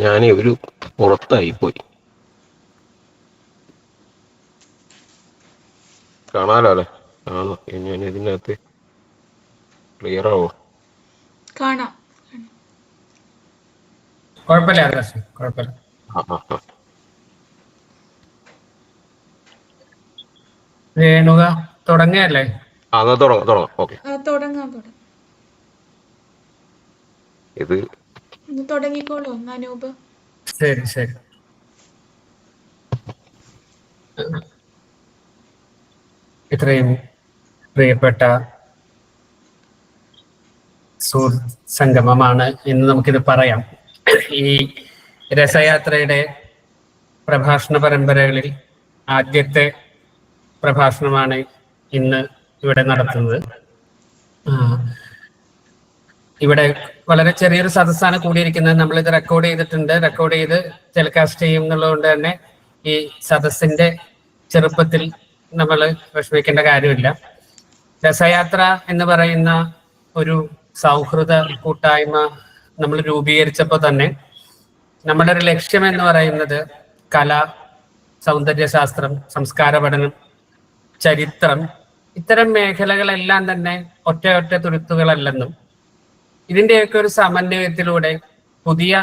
ഞാൻ ഒരു പുറത്തായി പോയി. കാണാലോ അല്ലേ? ആണോ? ഞാൻ ഇതിനകത്ത് ക്ലിയർ ആവോ? കാണാം. കുഴപ്പമില്ല ആദർശ്, കുഴപ്പമില്ല. രേണുക തുടങ്ങിയല്ലേ? തുടങ്ങാം. ഓക്കെ, തുടങ്ങാം. ഇത് തുടങ്ങിക്കോളൂ അനൂപ്. ശരി. ഇത്രയും പ്രിയപ്പെട്ട സുഹൃത്ത് സംഗമമാണ് എന്ന് നമുക്കിത് പറയാം. ഈ രസയാത്രയുടെ പ്രഭാഷണ പരമ്പരകളിൽ ആദ്യത്തെ പ്രഭാഷണമാണ് ഇന്ന് ഇവിടെ നടത്തുന്നത്. ഇവിടെ വളരെ ചെറിയൊരു സദസ്സാണ് കൂടിയിരിക്കുന്നത്. നമ്മളിത് റെക്കോർഡ് ചെയ്തിട്ടുണ്ട്. റെക്കോർഡ് ചെയ്ത് ടെലികാസ്റ്റ് ചെയ്യും എന്നുള്ളതുകൊണ്ട് തന്നെ ഈ സദസ്സിന്റെ ചെറുപ്പത്തിൽ നമ്മൾ വിഷമിക്കേണ്ട കാര്യമില്ല. രസയാത്ര എന്ന് പറയുന്ന ഒരു സൗഹൃദ കൂട്ടായ്മ നമ്മൾ രൂപീകരിച്ചപ്പോൾ തന്നെ നമ്മുടെ ഒരു ലക്ഷ്യം എന്ന് പറയുന്നത് കല, സൗന്ദര്യശാസ്ത്രം, സംസ്കാര പഠനം, ചരിത്രം, ഇത്തരം മേഖലകളെല്ലാം തന്നെ ഒറ്റ തുരുത്തുകളല്ലെന്നും ഇതിൻ്റെയൊക്കെ ഒരു സമന്വയത്തിലൂടെ പുതിയ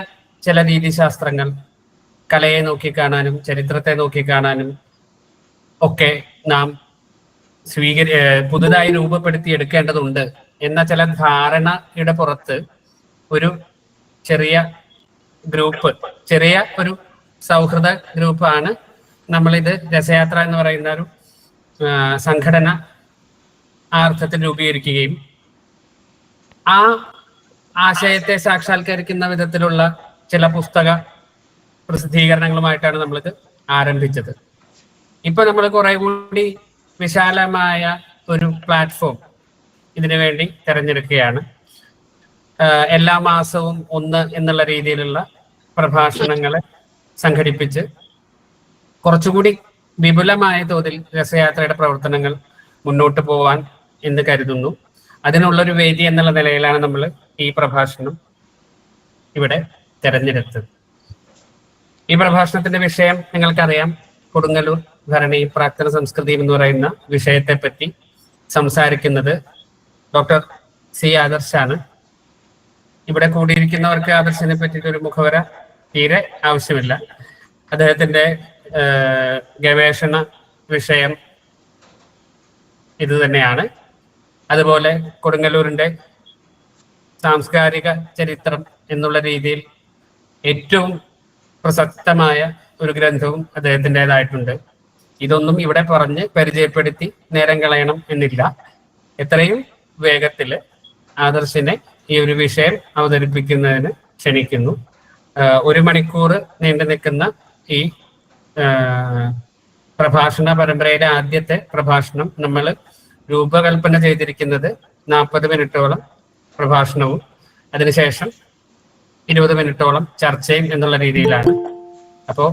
ചില രീതിശാസ്ത്രങ്ങൾ കലയെ നോക്കിക്കാണാനും ചരിത്രത്തെ നോക്കിക്കാണാനും ഒക്കെ നാം പുതുതായി രൂപപ്പെടുത്തി എടുക്കേണ്ടതുണ്ട് എന്ന ചില ധാരണയുടെ പുറത്ത് ഒരു ചെറിയ ഒരു സൗഹൃദ ഗ്രൂപ്പാണ് നമ്മളിത് രസയാത്ര എന്ന് പറയുന്ന ഒരു സംഘടന ആ അർത്ഥത്തിൽ രൂപീകരിക്കുകയും ആ ആശയത്തെ സാക്ഷാത്കരിക്കുന്ന വിധത്തിലുള്ള ചില പുസ്തക പ്രസിദ്ധീകരണങ്ങളുമായിട്ടാണ് നമ്മളിത് ആരംഭിച്ചത്. ഇപ്പൊ നമ്മൾ കുറെ കൂടി വിശാലമായ ഒരു പ്ലാറ്റ്ഫോം ഇതിനു വേണ്ടി തിരഞ്ഞെടുക്കുകയാണ്. എല്ലാ മാസവും 1 എന്നുള്ള രീതിയിലുള്ള പ്രഭാഷണങ്ങളെ സംഘടിപ്പിച്ച് കുറച്ചുകൂടി വിപുലമായ തോതിൽ രസയാത്രയുടെ പ്രവർത്തനങ്ങൾ മുന്നോട്ട് പോവാൻ എന്ന് കരുതുന്നു. അതിനുള്ളൊരു വേദി എന്നുള്ള നിലയിലാണ് നമ്മൾ ഈ പ്രഭാഷണം ഇവിടെ തിരഞ്ഞെടുത്തത്. ഈ പ്രഭാഷണത്തിന്റെ വിഷയം നിങ്ങൾക്കറിയാം. കൊടുങ്ങല്ലൂർ ഭരണി പ്രാക്തന സംസ്കൃതിയും എന്ന് പറയുന്ന വിഷയത്തെ പറ്റി സംസാരിക്കുന്നത് ഡോക്ടർ സി ആദർശാണ്. ഇവിടെ കൂടിയിരിക്കുന്നവർക്ക് ആദർശിനെ പറ്റിയിട്ടൊരു മുഖവര തീരെ ആവശ്യമില്ല. അദ്ദേഹത്തിന്റെ ഗവേഷണ വിഷയം ഇത് തന്നെയാണ്. അതുപോലെ കൊടുങ്ങല്ലൂരിന്റെ സാംസ്കാരിക ചരിത്രം എന്നുള്ള രീതിയിൽ ഏറ്റവും പ്രസക്തമായ ഒരു ഗ്രന്ഥവും അദ്ദേഹത്തിൻ്റെതായിട്ടുണ്ട്. ഇതൊന്നും ഇവിടെ പറഞ്ഞ് പരിചയപ്പെടുത്തി നേരം കളയണം എന്നില്ല. എത്രയും വേഗത്തിൽ ആദർശിനെ ഈ ഒരു വിഷയം അവതരിപ്പിക്കുന്നതിന് ക്ഷണിക്കുന്നു. 1 മണിക്കൂർ നീണ്ടു നിൽക്കുന്ന ഈ പ്രഭാഷണ പരമ്പരയിലെ ആദ്യത്തെ പ്രഭാഷണം നമ്മൾ രൂപകൽപ്പന ചെയ്തിരിക്കുന്നത് 40 മിനിറ്റോളം പ്രഭാഷണവും അതിനുശേഷം 20 മിനിറ്റോളം ചർച്ചയും എന്നുള്ള രീതിയിലാണ്. അപ്പോൾ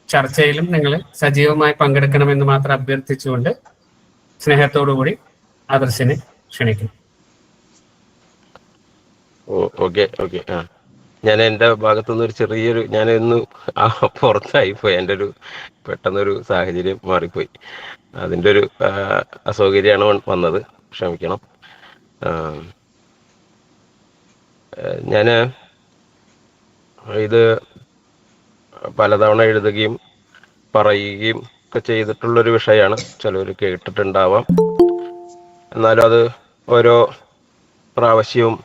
ചർച്ചയിലും നിങ്ങൾ സജീവമായി പങ്കെടുക്കണമെന്ന് മാത്രം അഭ്യർത്ഥിച്ചുകൊണ്ട് സ്നേഹത്തോടുകൂടി ആദർശിനെ ക്ഷണിക്കുന്നു. ഓക്കെ. ഞാൻ എൻ്റെ ഭാഗത്തുനിന്ന് ഒരു ചെറിയൊരു ഞാനിന്ന് പുറത്തായി പോയി. എൻ്റെ ഒരു പെട്ടെന്നൊരു സാഹചര്യം മാറിപ്പോയി. അതിൻ്റെ ഒരു അസൗകര്യമാണ് വന്നത്, ക്ഷമിക്കണം. ഞാൻ ഇത് പലതവണ എഴുതുകയും പറയുകയും ഒക്കെ ചെയ്തിട്ടുള്ളൊരു വിഷയമാണ്. ചിലർ കേട്ടിട്ടുണ്ടാവാം. എന്നാലും അത് ഓരോ പ്രാവശ്യവും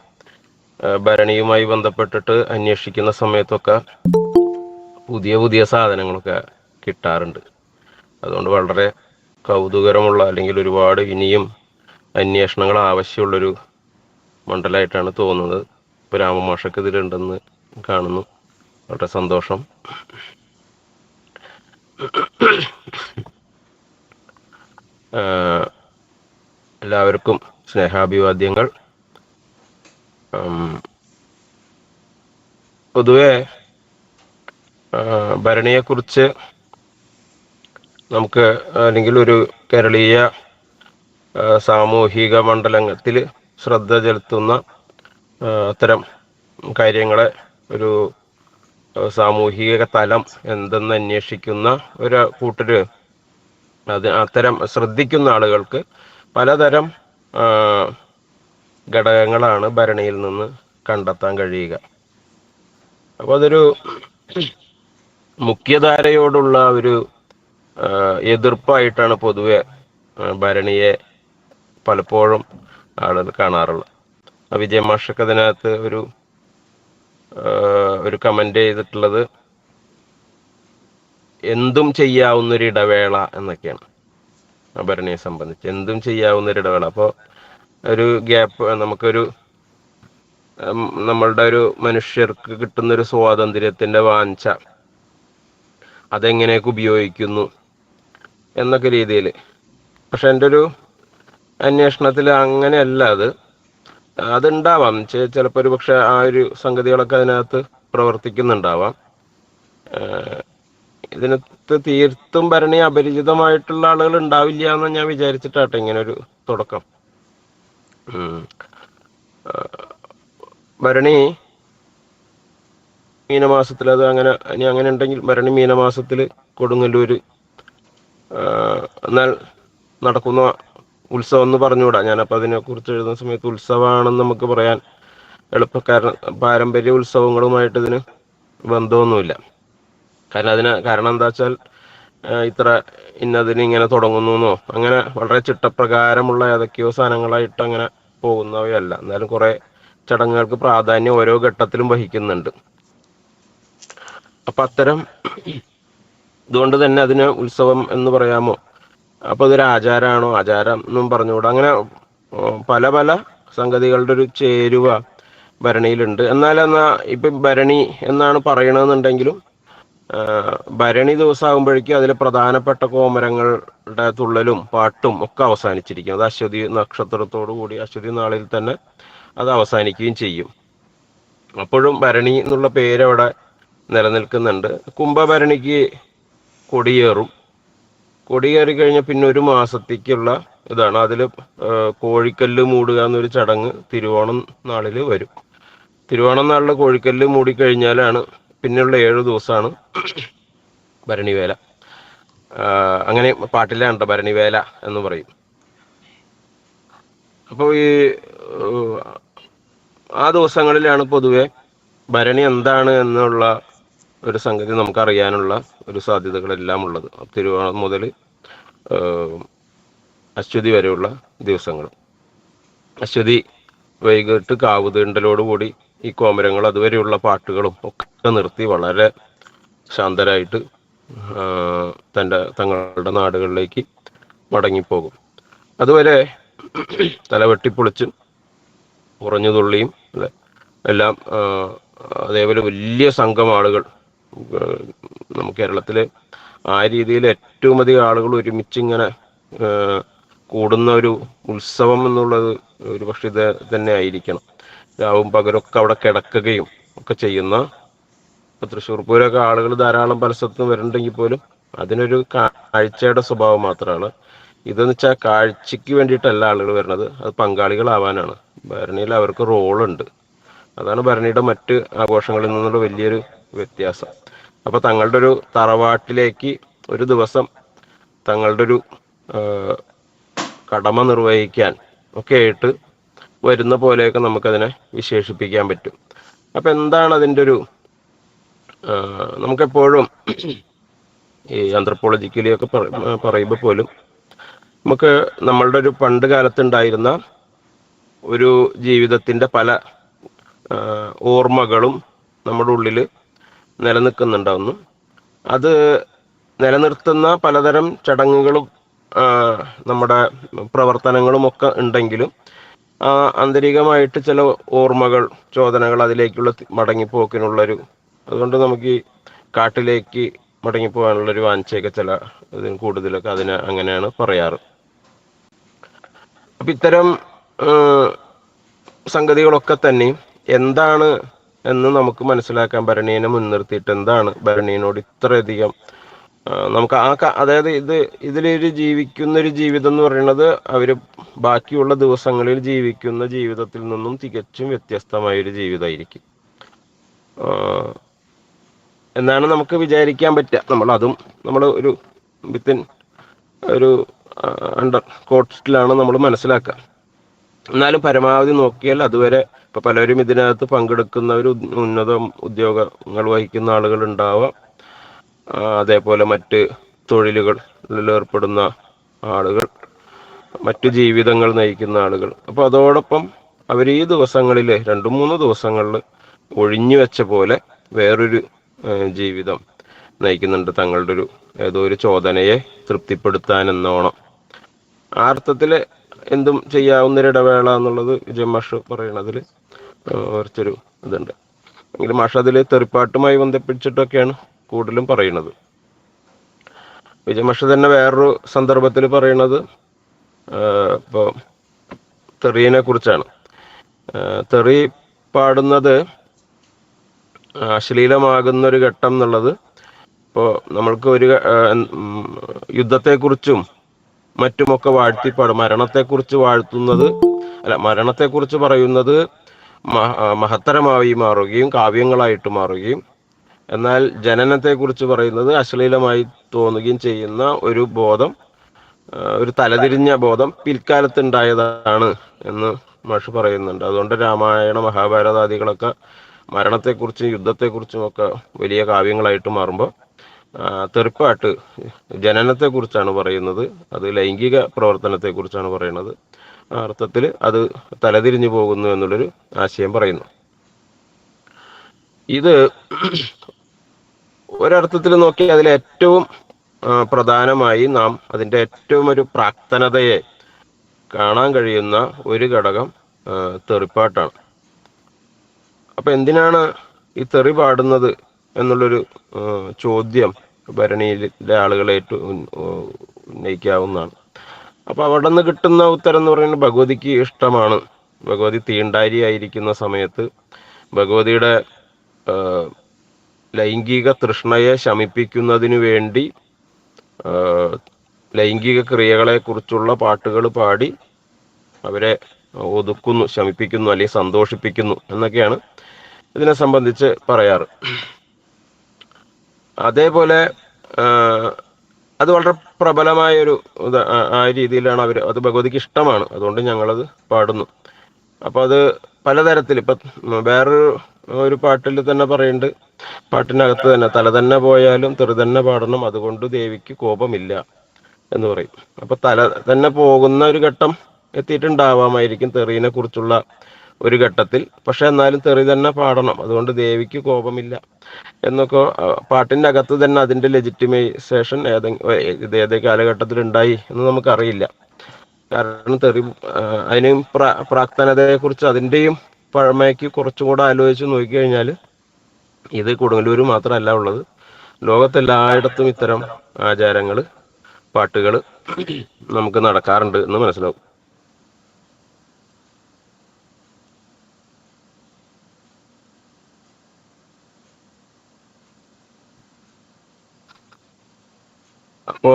ഭരണിയുമായി ബന്ധപ്പെട്ടിട്ട് അന്വേഷിക്കുന്ന സമയത്തൊക്കെ പുതിയ സാധനങ്ങളൊക്കെ കിട്ടാറുണ്ട്. അതുകൊണ്ട് വളരെ കൗതുകരമുള്ള അല്ലെങ്കിൽ ഒരുപാട് ഇനിയും അന്വേഷണങ്ങൾ ആവശ്യമുള്ളൊരു മണ്ഡലമായിട്ടാണ് തോന്നുന്നത്. ഇപ്പോൾ രാമമാഷക്ക് ഇതിലുണ്ടെന്ന് കാണുന്നു. വളരെ സന്തോഷം. എല്ലാവർക്കും സ്നേഹാഭിവാദ്യങ്ങൾ. പൊതുവെ ഭരണിയെക്കുറിച്ച് നമുക്ക് അല്ലെങ്കിൽ ഒരു കേരളീയ സാമൂഹിക മണ്ഡലത്തിൽ ശ്രദ്ധ ചെലുത്തുന്ന അത്തരം കാര്യങ്ങളെ ഒരു സാമൂഹിക തലം എന്തെന്ന് അന്വേഷിക്കുന്ന ഒരു കൂട്ടര്, അത്തരം ശ്രദ്ധിക്കുന്ന ആളുകൾക്ക് പലതരം ആ, ഘടകങ്ങളാണ് ഭരണിയിൽ നിന്ന് കണ്ടെത്താൻ കഴിയുക. അപ്പോൾ അതൊരു മുഖ്യധാരയോടുള്ള ഒരു എതിർപ്പായിട്ടാണ് പൊതുവെ ഭരണിയെ പലപ്പോഴും ആളുകൾ കാണാറുള്ളത്. വിജയ മാഷൊക്കെ അതിനകത്ത് ഒരു കമന്റ് ചെയ്തിട്ടുള്ളത് എന്തും ചെയ്യാവുന്നൊരു ഇടവേള എന്നൊക്കെയാണ്. ഭരണിയെ സംബന്ധിച്ച് എന്തും ചെയ്യാവുന്നൊരു ഇടവേള. അപ്പോൾ ഒരു ഗ്യാപ്പ്, നമുക്കൊരു നമ്മളുടെ ഒരു മനുഷ്യർക്ക് കിട്ടുന്നൊരു സ്വാതന്ത്ര്യത്തിന്റെ വാഞ്ച അതെങ്ങനെയൊക്കെ ഉപയോഗിക്കുന്നു എന്നൊക്കെ രീതിയിൽ. പക്ഷെ എൻ്റെ ഒരു അന്വേഷണത്തിൽ അങ്ങനെയല്ല. അതുണ്ടാവാം, ചിലപ്പോൾ ഒരു പക്ഷെ ആ ഒരു സംഗതികളൊക്കെ അതിനകത്ത് പ്രവർത്തിക്കുന്നുണ്ടാവാം. ഇതിനകത്ത് തീർത്തും ഭരണി അപരിചിതമായിട്ടുള്ള ആളുകൾ ഉണ്ടാവില്ല എന്ന് ഞാൻ വിചാരിച്ചിട്ടാട്ടെ ഇങ്ങനെ ഒരു തുടക്കം. ഭരണി മീനമാസത്തിൽ, അത് അങ്ങനെ ഇനി അങ്ങനെ ഉണ്ടെങ്കിൽ ഭരണി മീനമാസത്തിൽ കൊടുങ്ങല്ലൂര് എന്നാൽ നടക്കുന്ന ഉത്സവം എന്ന് പറഞ്ഞുകൂടാ. ഞാനപ്പോൾ അതിനെക്കുറിച്ച് എഴുതുന്ന സമയത്ത് ഉത്സവമാണെന്ന് നമുക്ക് പറയാൻ എളുപ്പക്കാരൻ, പാരമ്പര്യ ഉത്സവങ്ങളുമായിട്ട് ഇതിന് ബന്ധമൊന്നുമില്ല. കാരണം എന്താ വെച്ചാൽ ഇത്ര ഇന്നതിന് ഇങ്ങനെ തുടങ്ങുന്നു അങ്ങനെ വളരെ ചിട്ടപ്രകാരമുള്ള ഏതൊക്കെയോ സാധനങ്ങളായിട്ട് അങ്ങനെ പോകുന്നവയല്ല. എന്നാലും കുറെ ചടങ്ങുകൾക്ക് പ്രാധാന്യം ഓരോ ഘട്ടത്തിലും വഹിക്കുന്നുണ്ട്. അപ്പൊ അത്തരം ഇതുകൊണ്ട് തന്നെ അതിന് ഉത്സവം എന്ന് പറയാമോ? അപ്പൊ അതൊരു ആചാരമാണോ? ആചാരം എന്നും പറഞ്ഞുകൂടാ. അങ്ങനെ പല പല സംഗതികളുടെ ഒരു ചേരുവ ഭരണിയിലുണ്ട്. എന്നാ ഇപ്പൊ ഭരണി എന്നാണ് പറയണമെന്നുണ്ടെങ്കിലും ഭരണി ദിവസമാകുമ്പോഴേക്കും അതിൽ പ്രധാനപ്പെട്ട കോമരങ്ങളുടെ തുള്ളലും പാട്ടും ഒക്കെ അവസാനിച്ചിരിക്കും. അത് അശ്വതി നക്ഷത്രത്തോടു കൂടി അശ്വതി നാളിൽ തന്നെ അത് അവസാനിക്കുകയും ചെയ്യും. അപ്പോഴും ഭരണി എന്നുള്ള പേര് അവിടെ നിലനിൽക്കുന്നുണ്ട്. കുംഭഭരണിക്ക് കൊടിയേറും. കൊടിയേറി കഴിഞ്ഞാൽ പിന്നെ ഒരു മാസത്തേക്കുള്ള ഇതാണ്. അതിൽ കോഴിക്കല്ല് മൂടുക എന്നൊരു ചടങ്ങ് തിരുവോണം നാളിൽ വരും. തിരുവോണം നാളിൽ കോഴിക്കല്ല് മൂടിക്കഴിഞ്ഞാലാണ് പിന്നെയുള്ള 7 ദിവസമാണ് ഭരണിവേല. അങ്ങനെ പാട്ടിലാണ്ട ഭരണിവേല എന്ന് പറയും. അപ്പോൾ ആ ദിവസങ്ങളിലാണ് പൊതുവെ ഭരണി എന്താണ് എന്നുള്ള ഒരു സംഗതി നമുക്കറിയാനുള്ള ഒരു സാധ്യതകളെല്ലാം ഉള്ളത്. തിരുവോണം മുതൽ അശ്വതി വരെയുള്ള ദിവസങ്ങൾ. അശ്വതി വൈകിട്ട് കാവുതീണ്ടലോടുകൂടി ഈ കോമരങ്ങൾ അതുവരെയുള്ള പാട്ടുകളും ഒക്കെ നിർത്തി വളരെ ശാന്തരായിട്ട് തങ്ങളുടെ നാടുകളിലേക്ക് മടങ്ങിപ്പോകും. അതുവരെ തലവെട്ടിപ്പൊളിച്ചും കുറഞ്ഞു തുള്ളിയും എല്ലാം അതേപോലെ വലിയ സംഘം ആളുകൾ, നമുക്ക് കേരളത്തിലെ ആ രീതിയിൽ ഏറ്റവും അധികം ആളുകൾ ഒരുമിച്ച് ഇങ്ങനെ കൂടുന്ന ഒരു ഉത്സവം എന്നുള്ളത് ഒരു പക്ഷെ ഇത് തന്നെ ആയിരിക്കണം. രാവും പകരൊക്കെ അവിടെ കിടക്കുകയും ഒക്കെ ചെയ്യുന്ന, തൃശ്ശൂർ പൂരമൊക്കെ ആളുകൾ ധാരാളം പല സ്ഥലത്തും വരുന്നുണ്ടെങ്കിൽ പോലും അതിനൊരു കാഴ്ചയുടെ സ്വഭാവം മാത്രമാണ്. ഇതെന്ന് വെച്ചാൽ കാഴ്ചക്ക് വേണ്ടിയിട്ടല്ല ആളുകൾ വരുന്നത്, അത് പങ്കാളികളാവാനാണ്. ഭരണിയിൽ അവർക്ക് റോളുണ്ട്. അതാണ് ഭരണിയുടെ മറ്റ് ആഘോഷങ്ങളിൽ നിന്നുള്ള വലിയൊരു വ്യത്യാസം. അപ്പൊ തങ്ങളുടെ ഒരു തറവാട്ടിലേക്ക് ഒരു ദിവസം തങ്ങളുടെ ഒരു കടമ നിർവഹിക്കാൻ ഒക്കെ ആയിട്ട് വരുന്ന പോലെയൊക്കെ നമുക്കതിനെ വിശേഷിപ്പിക്കാൻ പറ്റും. അപ്പൊ എന്താണ് അതിൻ്റെ ഒരു നമുക്കെപ്പോഴും ഈ ആന്ത്രപ്പോളജിക്കലി ഒക്കെ പറയുമ്പോൾ പോലും നമുക്ക് നമ്മളുടെ ഒരു പണ്ട് കാലത്തുണ്ടായിരുന്ന ഒരു ജീവിതത്തിന്റെ പല ഓർമ്മകളും നമ്മുടെ ഉള്ളിൽ നിലനിൽക്കുന്നുണ്ടാവുന്നു. അത് നിലനിർത്തുന്ന പലതരം ചടങ്ങുകളും നമ്മുടെ പ്രവർത്തനങ്ങളും ഒക്കെ ഉണ്ടെങ്കിലും ആന്തരികമായിട്ട് ചില ഓർമ്മകൾ, ചോദനകൾ, അതിലേക്കുള്ള മടങ്ങിപ്പോക്കിനുള്ളൊരു, അതുകൊണ്ട് നമുക്ക് ഈ കാട്ടിലേക്ക് മടങ്ങിപ്പോകാനുള്ളൊരു വാഞ്ചയൊക്കെ ചില ഇതിന് കൂടുതലൊക്കെ അതിനെ അങ്ങനെയാണ് പറയാറ്. അപ്പൊ ഇത്തരം സംഗതികളൊക്കെ തന്നെ എന്താണ് എന്ന് നമുക്ക് മനസ്സിലാക്കാൻ ഭരണീനെ മുൻനിർത്തിയിട്ട് എന്താണ് ഭരണീനോട് ഇത്രയധികം നമുക്ക് അതായത് ഇതിലൊരു ജീവിക്കുന്ന ഒരു ജീവിതം എന്ന് പറയുന്നത് അവര് ബാക്കിയുള്ള ദിവസങ്ങളിൽ ജീവിക്കുന്ന ജീവിതത്തിൽ നിന്നും തികച്ചും വ്യത്യസ്തമായൊരു ജീവിതമായിരിക്കും. എന്നാണ് നമുക്ക് വിചാരിക്കാൻ പറ്റുക. നമ്മൾ ഒരു വിത്തിൻ ഒരു അണ്ടർ കോട്ടിലാണ് നമ്മൾ മനസ്സിലാക്കുക. എന്നാലും പരമാവധി നോക്കിയാൽ അതുവരെ ഇപ്പൊ പലരും ഇതിനകത്ത് പങ്കെടുക്കുന്നവർ ഉന്നത ഉദ്യോഗങ്ങൾ വഹിക്കുന്ന ആളുകൾ ഉണ്ടാവാം. അതേപോലെ മറ്റ് തൊഴിലുകളിൽ ഏർപ്പെടുന്ന ആളുകൾ, മറ്റു ജീവിതങ്ങൾ നയിക്കുന്ന ആളുകൾ. അപ്പോൾ അതോടൊപ്പം അവർ ഈ ദിവസങ്ങളിൽ 2-3 ദിവസങ്ങളിൽ ഒഴിഞ്ഞു വെച്ച പോലെ വേറൊരു ജീവിതം നയിക്കുന്നുണ്ട്, തങ്ങളുടെ ഏതോ ഒരു ചോദനയെ തൃപ്തിപ്പെടുത്താൻ എന്നോണം. ആ അർത്ഥത്തിൽ എന്തും ചെയ്യാവുന്നൊരിടവേള എന്നുള്ളത് ജമാഷ് പറയണതിൽ കുറച്ചൊരു ഇതുണ്ട്. എങ്കിലും മാഷ് അതിൽ തെറിപ്പാട്ടുമായി ബന്ധിപ്പിച്ചിട്ടൊക്കെയാണ് കൂടുതലും പറയുന്നത്. വിജയമാഷ് തന്നെ വേറൊരു സന്ദർഭത്തിൽ പറയുന്നത് ഇപ്പോൾ തെറിയെ കുറിച്ചാണ്. തെറി പാടുന്നത് അശ്ലീലമാകുന്ന ഒരു ഘട്ടം എന്നുള്ളത് ഇപ്പോൾ നമ്മൾക്ക് ഒരു യുദ്ധത്തെക്കുറിച്ചും മറ്റുമൊക്കെ വാഴ്ത്തിപ്പാടും. മരണത്തെക്കുറിച്ച് പറയുന്നത് മഹത്തരമായി മാറുകയും കാവ്യങ്ങളായിട്ട് മാറുകയും, എന്നാൽ ജനനത്തെക്കുറിച്ച് പറയുന്നത് അശ്ലീലമായി തോന്നുകയും ചെയ്യുന്ന ഒരു ബോധം, ഒരു തലതിരിഞ്ഞ ബോധം പിൽക്കാലത്ത് ഉണ്ടായതാണ് എന്ന് മാഷ് പറയുന്നുണ്ട്. അതുകൊണ്ട് രാമായണ മഹാഭാരതാദികളൊക്കെ മരണത്തെക്കുറിച്ചും യുദ്ധത്തെക്കുറിച്ചും ഒക്കെ വലിയ കാവ്യങ്ങളായിട്ട് മാറുമ്പോൾ തെറിപ്പാട്ട് ജനനത്തെക്കുറിച്ചാണ് പറയുന്നത്, അത് ലൈംഗിക പ്രവർത്തനത്തെക്കുറിച്ചാണ് പറയുന്നത്. ആ അർത്ഥത്തിൽ അത് തലതിരിഞ്ഞു പോകുന്നു എന്നുള്ളൊരു ആശയം പറയുന്നു. ഇത് ഒരർത്ഥത്തിൽ നോക്കി അതിൽ ഏറ്റവും പ്രധാനമായി നാം അതിൻ്റെ ഏറ്റവും ഒരു പ്രാക്തനതയെ കാണാൻ കഴിയുന്ന ഒരു ഘടകം തെറിപ്പാട്ടാണ്. അപ്പൊ എന്തിനാണ് ഈ തെറി പാടുന്നത് എന്നുള്ളൊരു ചോദ്യം ഭരണിയിലെ ആളുകളെ ഉന്നയിക്കാവുന്നതാണ്. അപ്പൊ അവിടെ നിന്ന് കിട്ടുന്ന ഉത്തരം എന്ന് പറയുന്നത് ഭഗവതിക്ക് ഇഷ്ടമാണ്. ഭഗവതി തീണ്ടാരി ആയിരിക്കുന്ന സമയത്ത് ഭഗവതിയുടെ ലൈംഗിക തൃഷ്ണയെ ശമിപ്പിക്കുന്നതിനു വേണ്ടി ലൈംഗിക ക്രിയകളെ കുറിച്ചുള്ള പാട്ടുകൾ പാടി അവരെ ഒതുക്കുന്നു, ശമിപ്പിക്കുന്നു, അല്ലെങ്കിൽ സന്തോഷിപ്പിക്കുന്നു എന്നൊക്കെയാണ് ഇതിനെ സംബന്ധിച്ച് പറയാറ്. അതേപോലെ അത് വളരെ പ്രബലമായൊരു ആ രീതിയിലാണ് അത് ഭഗവതിക്ക് ഇഷ്ടമാണ്, അതുകൊണ്ട് ഞങ്ങളത് പാടുന്നു. അപ്പൊ അത് പലതരത്തിൽ ഇപ്പൊ വേറൊരു പാട്ടിൽ തന്നെ പറയുന്നുണ്ട്, പാട്ടിനകത്ത് തന്നെ തല തന്നെ പോയാലും തെറി തന്നെ പാടണം, അതുകൊണ്ട് ദേവിക്ക് കോപമില്ല എന്ന് പറയും. അപ്പൊ തല തന്നെ പോകുന്ന ഒരു ഘട്ടം എത്തിയിട്ടുണ്ടാവാമായിരിക്കും തെറിനെ കുറിച്ചുള്ള ഒരു ഘട്ടത്തിൽ. പക്ഷെ എന്നാലും തെറി തന്നെ പാടണം, അതുകൊണ്ട് ദേവിക്ക് കോപമില്ല എന്നൊക്കെ പാട്ടിന്റെ അകത്ത് തന്നെ അതിന്റെ ലെജിറ്റിമൈസേഷൻ ഇത് ഏത് കാലഘട്ടത്തിൽ ഉണ്ടായി എന്ന് നമുക്കറിയില്ല. കാരണം അതിന് പ്രാക്തനതയെ കുറിച്ച് അതിന്റെയും പഴമയ്ക്ക് കുറച്ചും കൂടെ ആലോചിച്ച് നോക്കിക്കഴിഞ്ഞാൽ ഇത് കൊടുങ്ങല്ലൂർ മാത്രമല്ല ഉള്ളത്, ലോകത്തെല്ലായിടത്തും ഇത്തരം ആചാരങ്ങൾ, പാട്ടുകൾ നമുക്ക് നടക്കാറുണ്ട് എന്ന് മനസ്സിലാവും. അപ്പോ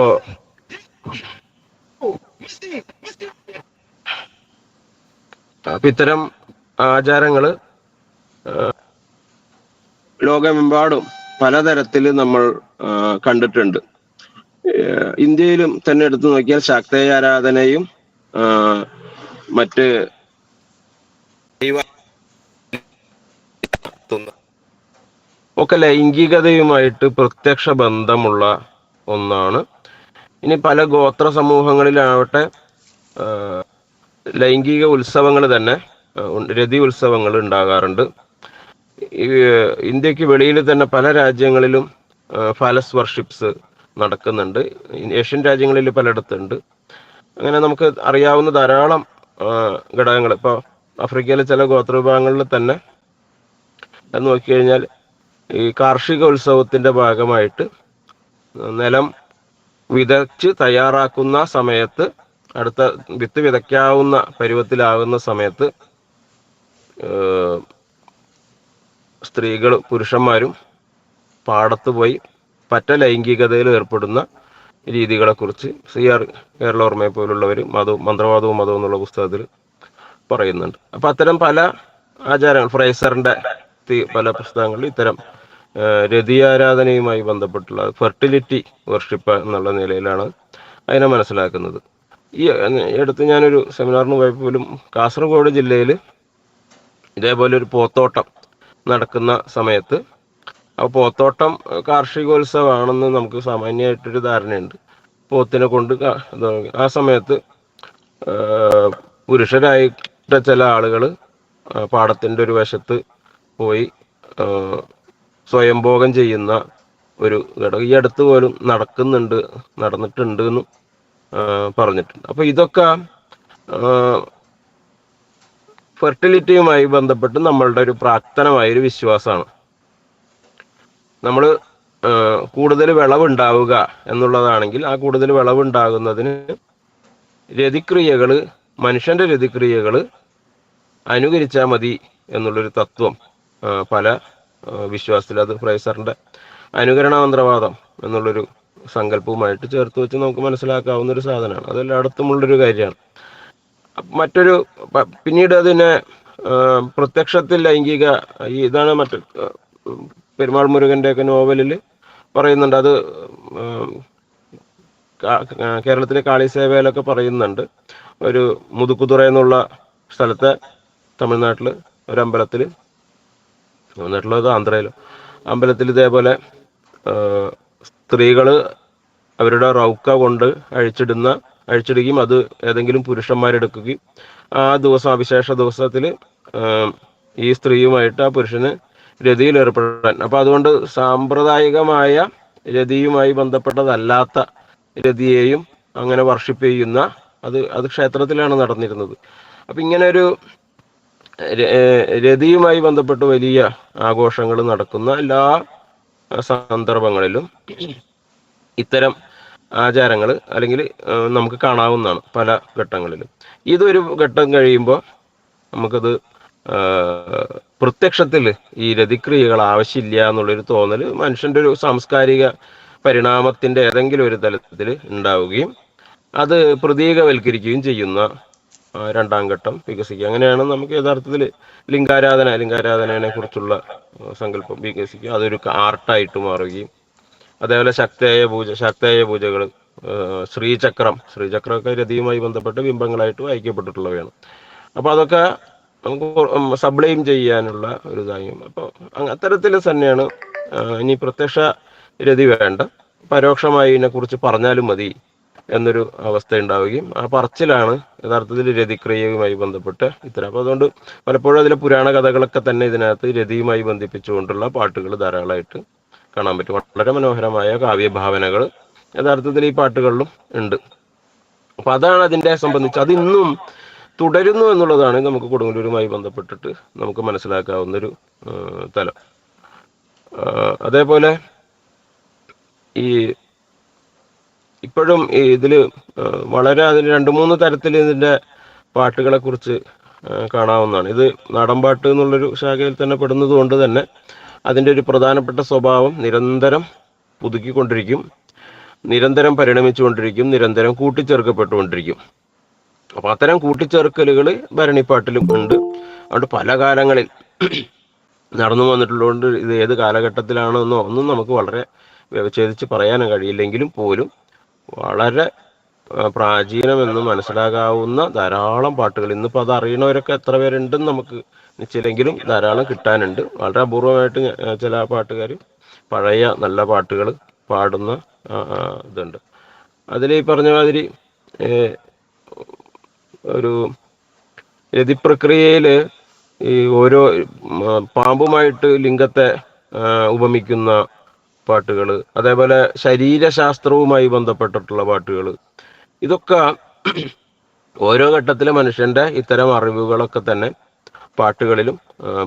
ഇത്തരം ആചാരങ്ങള് ലോകമെമ്പാടും പലതരത്തിൽ നമ്മൾ കണ്ടിട്ടുണ്ട്. ഇന്ത്യയിലും തന്നെ എടുത്തു നോക്കിയാൽ ശാക്തേയ ആരാധനയും മറ്റ് ഒക്കെ ലൈംഗികതയുമായിട്ട് പ്രത്യക്ഷ ബന്ധമുള്ള ഒന്നാണ്. ഇനി പല ഗോത്ര സമൂഹങ്ങളിലാവട്ടെ ലൈംഗിക ഉത്സവങ്ങൾ തന്നെ, രതി ഉത്സവങ്ങൾ ഉണ്ടാകാറുണ്ട്. ഇന്ത്യക്ക് വെളിയിൽ തന്നെ പല രാജ്യങ്ങളിലും ഫാലസ് വർഷിപ്സ് നടക്കുന്നുണ്ട്. ഏഷ്യൻ രാജ്യങ്ങളിൽ പലയിടത്തുണ്ട്. അങ്ങനെ നമുക്ക് അറിയാവുന്ന ധാരാളം ഘടകങ്ങൾ. ഇപ്പോൾ ആഫ്രിക്കയിലെ ചില ഗോത്രവിഭാഗങ്ങളിൽ തന്നെ നോക്കിക്കഴിഞ്ഞാൽ ഈ കാർഷിക ഉത്സവത്തിന്റെ ഭാഗമായിട്ട് നിലം വിതച്ച് തയ്യാറാക്കുന്ന സമയത്ത്, അടുത്ത വിത്ത് വിതയ്ക്കാവുന്ന പരുവത്തിലാകുന്ന സമയത്ത് സ്ത്രീകളും പുരുഷന്മാരും പാടത്ത് പോയി പറ്റ ലൈംഗികതയിൽ ഏർപ്പെടുന്ന രീതികളെ കുറിച്ച് CR കേരളോർമ്മയെ പോലുള്ളവർ മന്ത്രവാദവും മതവും എന്നുള്ള പുസ്തകത്തിൽ പറയുന്നുണ്ട്. അപ്പൊ അത്തരം പല ആചാരങ്ങൾ, ഫ്രേസറിന്റെ പല പുസ്തകങ്ങളിൽ ഇത്തരം രതി ആരാധനയുമായി ബന്ധപ്പെട്ടുള്ള ഫെർട്ടിലിറ്റി വർഷിപ്പ് എന്നുള്ള നിലയിലാണ് അതിനെ മനസ്സിലാക്കുന്നത്. ഈ അടുത്ത് ഞാനൊരു സെമിനാറിന് പോയപ്പോലും കാസർഗോഡ് ജില്ലയിൽ ഇതേപോലെ ഒരു പോത്തോട്ടം നടക്കുന്ന സമയത്ത്, ആ പോത്തോട്ടം കാർഷികോത്സവമാണെന്ന് നമുക്ക് സാമാന്യമായിട്ടൊരു ധാരണയുണ്ട്. പോത്തിനെ കൊണ്ട് ആ സമയത്ത് പുരുഷരായിട്ട് ചില ആളുകൾ പാടത്തിൻ്റെ ഒരു വശത്ത് പോയി സ്വയംഭോഗം ചെയ്യുന്ന ഒരു ഘടകം ഈ അടുത്ത് പോലും നടന്നിട്ടുണ്ട് എന്നും പറഞ്ഞിട്ടുണ്ട്. അപ്പോൾ ഇതൊക്കെ ഫെർട്ടിലിറ്റിയുമായി ബന്ധപ്പെട്ട് നമ്മളുടെ ഒരു പ്രാക്തനമായൊരു വിശ്വാസമാണ്. നമ്മൾ കൂടുതൽ വിളവുണ്ടാവുക എന്നുള്ളതാണെങ്കിൽ ആ കൂടുതൽ വിളവുണ്ടാകുന്നതിന് രതിക്രിയകൾ, മനുഷ്യൻ്റെ രതിക്രിയകൾ അനുകരിച്ചാൽ മതി എന്നുള്ളൊരു തത്വം പല വിശ്വാസത്തിൽ, അത് ഫ്രൈസറിൻ്റെ അനുകരണ മന്ത്രവാദം എന്നുള്ളൊരു സങ്കല്പവുമായിട്ട് ചേർത്ത് വെച്ച് നമുക്ക് മനസ്സിലാക്കാവുന്ന ഒരു സാധനമാണ്. അതെല്ലായിടത്തുമുള്ളൊരു കാര്യമാണ്. മറ്റൊരു പിന്നീട് അതിനെ പ്രത്യക്ഷത്തിൽ ലൈംഗിക, ഇതാണ് മറ്റു പെരുമാൾ മുരുകൻ്റെയൊക്കെ നോവലിൽ പറയുന്നുണ്ട്. അത് കേരളത്തിലെ കാളിസേവയിലൊക്കെ പറയുന്നുണ്ട്. ഒരു മുതുക്കുതുറ എന്നുള്ള സ്ഥലത്തെ തമിഴ്നാട്ടിൽ ഒരു അമ്പലത്തിൽ, തമിഴ്നാട്ടിലോ അത് ആന്ധ്രയിലോ അമ്പലത്തിൽ ഇതേപോലെ സ്ത്രീകൾ അവരുടെ റൗക്ക കൊണ്ട് അഴിച്ചിടുകയും അത് ഏതെങ്കിലും പുരുഷന്മാരെടുക്കുകയും ആ ദിവസം, അവിശേഷ ദിവസത്തിൽ ഈ സ്ത്രീയുമായിട്ട് ആ പുരുഷന് രതിയിൽ ഏർപ്പെടാൻ, അപ്പോൾ അതുകൊണ്ട് സാമ്പ്രദായികമായ രതിയുമായി ബന്ധപ്പെട്ടതല്ലാത്ത രതിയെയും അങ്ങനെ വർഷിപ്പ് ചെയ്യുന്ന, അത് ക്ഷേത്രത്തിലാണ് നടന്നിരുന്നത്. അപ്പം ഇങ്ങനെ ഒരു രതിയുമായി ബന്ധപ്പെട്ട് വലിയ ആഘോഷങ്ങൾ നടക്കുന്ന എല്ലാ സന്ദർഭങ്ങളിലും ഇത്തരം ആചാരങ്ങൾ അല്ലെങ്കിൽ നമുക്ക് കാണാവുന്നതാണ് പല ഘട്ടങ്ങളിലും. ഇതൊരു ഘട്ടം കഴിയുമ്പോൾ നമുക്കത് പ്രത്യക്ഷത്തിൽ ഈ രതിക്രിയകൾ ആവശ്യമില്ല എന്നുള്ളൊരു തോന്നൽ മനുഷ്യൻ്റെ ഒരു സാംസ്കാരിക പരിണാമത്തിൻ്റെ ഏതെങ്കിലും ഒരു തലത്തിൽ ഉണ്ടാവുകയും അത് പ്രതീകവൽക്കരിക്കുകയും ചെയ്യുന്ന രണ്ടാം ഘട്ടം വികസിക്കുക. അങ്ങനെയാണ് നമുക്ക് യഥാർത്ഥത്തിൽ ലിംഗാരാധനയെ കുറിച്ചുള്ള സങ്കല്പം വികസിക്കുക. അതൊരു ആർട്ടായിട്ട് മാറുകയും, അതേപോലെ ശക്തേയ പൂജകൾ, ശ്രീചക്രമൊക്കെ രതിയുമായി ബന്ധപ്പെട്ട ബിംബങ്ങളായിട്ട് വായിക്കപ്പെട്ടിട്ടുള്ളവയാണ്. അപ്പോൾ അതൊക്കെ നമുക്ക് സബ്ലൈം ചെയ്യാനുള്ള ഒരു ഇതായും. അപ്പോൾ അത്തരത്തിൽ തന്നെയാണ് ഇനി പ്രത്യക്ഷ രതി വേണ്ട, പരോക്ഷമായി ഇതിനെക്കുറിച്ച് പറഞ്ഞാലും മതി എന്നൊരു അവസ്ഥ ഉണ്ടാവുകയും ആ പറച്ചിലാണ് യഥാർത്ഥത്തിൽ രതിക്രിയയുമായി ബന്ധപ്പെട്ട് ഇത്തരം. അപ്പോൾ അതുകൊണ്ട് പലപ്പോഴും അതിലെ പുരാണ കഥകളൊക്കെ തന്നെ ഇതിനകത്ത് രതിയുമായി ബന്ധിപ്പിച്ചുകൊണ്ടുള്ള പാട്ടുകൾ ധാരാളമായിട്ട് കാണാൻ പറ്റും. വളരെ മനോഹരമായ കാവ്യഭാവനകൾ യഥാർത്ഥത്തിൽ ഈ പാട്ടുകളിലും ഉണ്ട്. അപ്പം അതാണ് അതിൻ്റെ സംബന്ധിച്ച്, അതിന്നും തുടരുന്നു എന്നുള്ളതാണ് നമുക്ക് കൊടുങ്ങല്ലൂരുമായി ബന്ധപ്പെട്ടിട്ട് നമുക്ക് മനസ്സിലാക്കാവുന്നൊരു തലം. അതേപോലെ ഇപ്പോഴും ഇതിൽ വളരെ അതിന് 2-3 തരത്തിൽ ഇതിൻ്റെ പാട്ടുകളെ കുറിച്ച് കാണാവുന്നതാണ്. ഇത് നാടൻപാട്ട് എന്നുള്ളൊരു ശാഖയിൽ തന്നെ പെടുന്നത് കൊണ്ട് തന്നെ അതിൻ്റെ ഒരു പ്രധാനപ്പെട്ട സ്വഭാവം നിരന്തരം പുതുക്കിക്കൊണ്ടിരിക്കും, നിരന്തരം പരിണമിച്ചുകൊണ്ടിരിക്കും, നിരന്തരം കൂട്ടിച്ചേർക്കപ്പെട്ടുകൊണ്ടിരിക്കും. അപ്പോൾ അത്തരം കൂട്ടിച്ചേർക്കലുകൾ ഭരണിപ്പാട്ടിലും ഉണ്ട്. അതുകൊണ്ട് പല കാലങ്ങളിൽ നടന്നു വന്നിട്ടുള്ളതുകൊണ്ട് ഇത് ഏത് കാലഘട്ടത്തിലാണെന്നോ ഒന്നും നമുക്ക് വളരെ വ്യവച്ഛേദിച്ച് പറയാൻ കഴിയില്ലെങ്കിലും പോലും വളരെ പ്രാചീനമെന്ന് മനസ്സിലാകാവുന്ന ധാരാളം പാട്ടുകൾ, ഇന്നിപ്പോൾ അത് അറിയണവരൊക്കെ എത്ര പേരുണ്ടെന്ന് നമുക്ക് നിശ്ചയില്ലെങ്കിലും ധാരാളം കിട്ടാനുണ്ട്. വളരെ അപൂർവമായിട്ട് ചില പാട്ടുകാർ പഴയ നല്ല പാട്ടുകൾ പാടുന്ന ഇതുണ്ട്. അതിൽ ഈ പറഞ്ഞ മാതിരി ഒരു രതിപ്രക്രിയയിൽ ഈ ഓരോ പാമ്പുമായിട്ട് ലിംഗത്തെ ഉപമിക്കുന്ന പാട്ടുകൾ, അതേപോലെ ശരീരശാസ്ത്രവുമായി ബന്ധപ്പെട്ടിട്ടുള്ള പാട്ടുകൾ, ഇതൊക്കെ ഓരോ ഘട്ടത്തിലെ മനുഷ്യൻ്റെ ഇത്തരം അറിവുകളൊക്കെ തന്നെ പാട്ടുകളിലും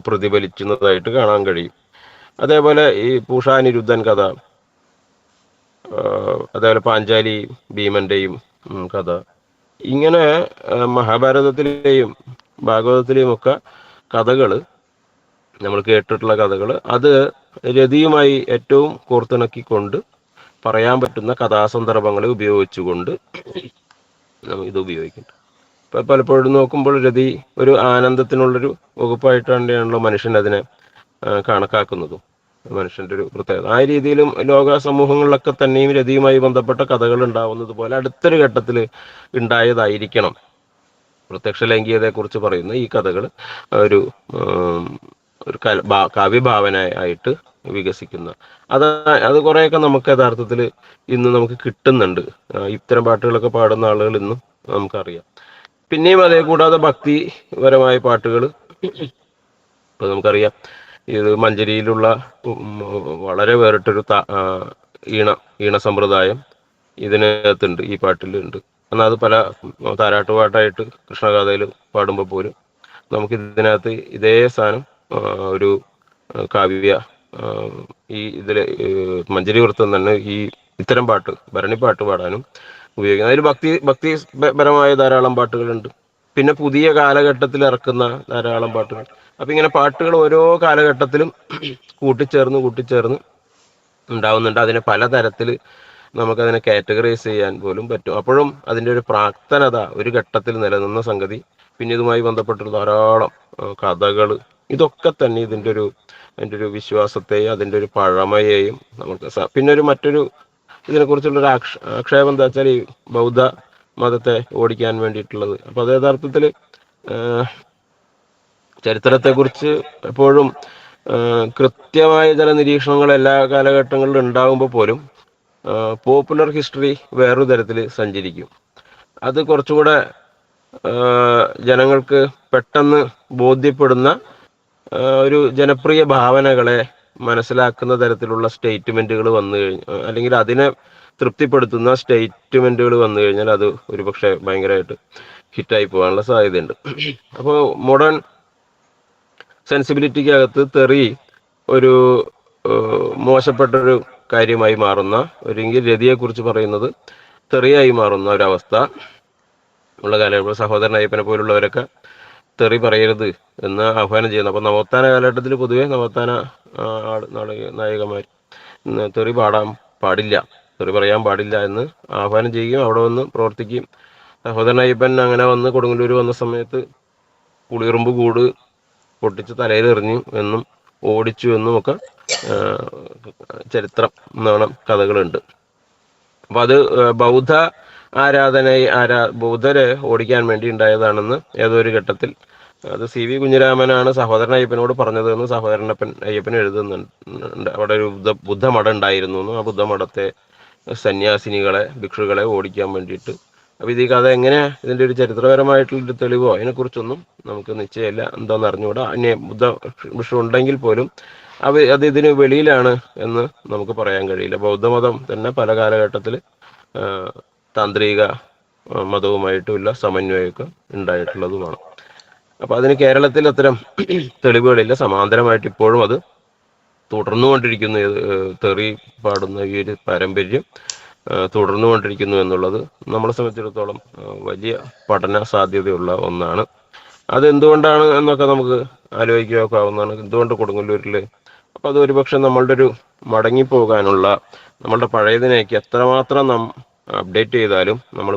പ്രതിഫലിക്കുന്നതായിട്ട് കാണാൻ കഴിയും. അതേപോലെ ഈ പൂഷാനിരുദ്ധൻ കഥ, അതേപോലെ പാഞ്ചാലി ഭീമൻ്റെയും കഥ, ഇങ്ങനെ മഹാഭാരതത്തിലെയും ഭാഗവതത്തിലെയും ഒക്കെ കഥകൾ നമ്മൾ കേട്ടിട്ടുള്ള കഥകൾ, അത് രതിയുമായി ഏറ്റവും കോർത്തിണക്കിക്കൊണ്ട് പറയാൻ പറ്റുന്ന കഥാസന്ദർഭങ്ങളെ ഉപയോഗിച്ചുകൊണ്ട് ഇത് ഉപയോഗിക്കുന്നുണ്ട്. ഇപ്പം പലപ്പോഴും നോക്കുമ്പോൾ രതി ഒരു ആനന്ദത്തിനുള്ളൊരു വകുപ്പായിട്ടാണല്ലോ മനുഷ്യൻ അതിനെ കണക്കാക്കുന്നതും. മനുഷ്യന്റെ ഒരു പ്രത്യേകത. ആ രീതിയിലും ലോക സമൂഹങ്ങളിലൊക്കെ തന്നെയും രതിയുമായി ബന്ധപ്പെട്ട കഥകൾ ഉണ്ടാവുന്നത് പോലെ അടുത്തൊരു ഘട്ടത്തിൽ ഉണ്ടായതായിരിക്കണം പ്രത്യക്ഷ ലൈംഗികതയെക്കുറിച്ച് പറയുന്ന ഈ കഥകൾ ഒരു ഉം, ഒരു കാവ്യഭാവന ആയിട്ട് വികസിക്കുന്ന അത് അത് കുറേയൊക്കെ നമുക്ക് യഥാർത്ഥത്തിൽ ഇന്ന് നമുക്ക് കിട്ടുന്നുണ്ട്. ഇത്തരം പാട്ടുകളൊക്കെ പാടുന്ന ആളുകൾ ഇന്നും നമുക്കറിയാം. പിന്നെയും അതേ കൂടാതെ ഭക്തിപരമായ പാട്ടുകൾ ഇപ്പൊ നമുക്കറിയാം ഇത് മഞ്ചരിയിലുള്ള വളരെ വേറിട്ടൊരു ഈണ ഈണ സമ്പ്രദായം ഇതിനകത്തുണ്ട്, ഈ പാട്ടിലുണ്ട്. എന്നാൽ അത് പല താരാട്ടുപാട്ടായിട്ട് കൃഷ്ണഗാഥയിൽ പാടുമ്പോൾ പോലും നമുക്ക് ഇതിനകത്ത് ഇതേ സാധനം ഒരു കാവ്യ ഈ ഇതില് മഞ്ചരി വൃത്തം തന്നെ ഈ ഇത്തരം പാട്ട് ഭരണിപ്പാട്ട് പാടാനും ഉപയോഗിക്കുന്നത്. അതിൽ ഭക്തിപരമായ ധാരാളം പാട്ടുകളുണ്ട്. പിന്നെ പുതിയ കാലഘട്ടത്തിൽ ഇറക്കുന്ന ധാരാളം പാട്ടുകൾ. അപ്പൊ ഇങ്ങനെ പാട്ടുകൾ ഓരോ കാലഘട്ടത്തിലും കൂട്ടിച്ചേർന്ന് ഉണ്ടാവുന്നുണ്ട്. അതിനെ പലതരത്തിൽ നമുക്കതിനെ കാറ്റഗറൈസ് ചെയ്യാൻ പോലും പറ്റും. അപ്പോഴും അതിൻ്റെ ഒരു പ്രാക്തനത ഒരു ഘട്ടത്തിൽ നിലനിന്ന സംഗതി. പിന്നെ ഇതുമായി ബന്ധപ്പെട്ടൊരു ധാരാളം കഥകൾ, ഇതൊക്കെ തന്നെ അതിൻ്റെ ഒരു വിശ്വാസത്തെയും അതിൻ്റെ ഒരു പഴമയെയും നമുക്ക് പിന്നെ മറ്റൊരു ഇതിനെക്കുറിച്ചുള്ള ഒരു ആക്ഷേപം എന്താ വെച്ചാൽ ഈ ബൗദ്ധ മതത്തെ ഓടിക്കാൻ വേണ്ടിയിട്ടുള്ളത്. അപ്പൊ അത് യഥാർത്ഥത്തിൽ ചരിത്രത്തെക്കുറിച്ച് എപ്പോഴും കൃത്യമായ ചില നിരീക്ഷണങ്ങൾ എല്ലാ കാലഘട്ടങ്ങളിലും ഉണ്ടാകുമ്പോൾ പോലും പോപ്പുലർ ഹിസ്റ്ററി വേറൊരു തരത്തിൽ സഞ്ചരിക്കും. അത് കുറച്ചുകൂടെ ജനങ്ങൾക്ക് പെട്ടെന്ന് ബോധ്യപ്പെടുന്ന ഒരു ജനപ്രിയ ഭാവനകളെ മനസ്സിലാക്കുന്ന തരത്തിലുള്ള സ്റ്റേറ്റ്മെന്റുകൾ വന്നു കഴിഞ്ഞാൽ, അല്ലെങ്കിൽ അതിനെ തൃപ്തിപ്പെടുത്തുന്ന സ്റ്റേറ്റ്മെന്റുകൾ വന്നു കഴിഞ്ഞാൽ അത് ഒരുപക്ഷെ ഭയങ്കരമായിട്ട് ഹിറ്റായി പോകാനുള്ള സാധ്യതയുണ്ട്. അപ്പോൾ മോഡേൺ സെൻസിബിലിറ്റിക്കകത്ത് തെറി ഒരു മോശപ്പെട്ടൊരു കാര്യമായി മാറുന്ന, അല്ലെങ്കിൽ രതിയെക്കുറിച്ച് പറയുന്നത് തെറിയായി മാറുന്ന ഒരവസ്ഥ ഉള്ള കാലഘട്ടം. സഹോദരൻ അയ്യപ്പനെ പോലുള്ളവരൊക്കെ തെറി പറയരുത് എന്ന് ആഹ്വാനം ചെയ്യുന്നു. അപ്പോൾ നവോത്ഥാന കാലഘട്ടത്തിൽ പൊതുവെ നവോത്ഥാന നായകന്മാർ തെറി പാടില്ല, തെറി പറയാൻ പാടില്ല എന്ന് ആഹ്വാനം ചെയ്യുകയും അവിടെ വന്ന് പ്രവർത്തിക്കുകയും, സഹോദരൻ അയ്യപ്പൻ അങ്ങനെ വന്ന് കൊടുങ്ങല്ലൂർ വന്ന സമയത്ത് പുളിയുറുമ്പ് കൂട് പൊട്ടിച്ച് തലയിൽ എറിഞ്ഞു എന്നും ഓടിച്ചു എന്നും ഒക്കെ ചരിത്രം എന്നോണം കഥകളുണ്ട്. അപ്പൊ അത് ബൗദ്ധ ബൗദ്ധരെ ഓടിക്കാൻ വേണ്ടി ഉണ്ടായതാണെന്ന് ഏതോ ഒരു ഘട്ടത്തിൽ അത് സി വി കുഞ്ഞിരാമനാണ് സഹോദരൻ അയ്യപ്പനോട് പറഞ്ഞതെന്ന് അയ്യപ്പൻ എഴുതുന്നുണ്ട്. അവിടെ ഒരു ബുദ്ധമഠം ഉണ്ടായിരുന്നു എന്നും ആ ബുദ്ധമഠത്തെ സന്യാസിനികളെ ഭിക്ഷുകളെ ഓടിക്കാൻ വേണ്ടിയിട്ട്. അപ്പൊ ഇത് ഈ കഥ എങ്ങനെയാ ഇതിന്റെ ഒരു ചരിത്രപരമായിട്ടുള്ളൊരു തെളിവോ അതിനെക്കുറിച്ചൊന്നും നമുക്ക് നിശ്ചയമില്ല, എന്താണെന്ന് അറിഞ്ഞുകൂടാ. ബുദ്ധ ഭിക്ഷു ഉണ്ടെങ്കിൽ പോലും അത് ഇതിന് വെളിയിലാണ് എന്ന് നമുക്ക് പറയാൻ കഴിയില്ല. ബൗദ്ധമതം തന്നെ പല കാലഘട്ടത്തിൽ താന്ത്രിക മതവുമായിട്ടുള്ള സമന്വയമൊക്കെ ഉണ്ടായിട്ടുള്ളതുമാണ്. അപ്പൊ അതിന് കേരളത്തിൽ അത്തരം തെളിവുകളില്ല. സമാന്തരമായിട്ട് ഇപ്പോഴും അത് തുടർന്നുകൊണ്ടിരിക്കുന്നു. തെറി പാടുന്ന ഈ ഒരു പാരമ്പര്യം തുടർന്നുകൊണ്ടിരിക്കുന്നു എന്നുള്ളത് നമ്മളെ സംബന്ധിച്ചിടത്തോളം വലിയ പഠന സാധ്യതയുള്ള ഒന്നാണ്. അതെന്തുകൊണ്ടാണ് എന്നൊക്കെ നമുക്ക് ആലോചിക്കാവുന്നതാണ്. എന്തുകൊണ്ട് കൊടുങ്ങല്ലൂരില് അപ്പൊ അത് ഒരുപക്ഷെ നമ്മളുടെ ഒരു മടങ്ങിപ്പോകാനുള്ള, നമ്മളുടെ പഴയതിനേക്ക് എത്രമാത്രം നാം അപ്ഡേറ്റ് ചെയ്താലും, നമ്മൾ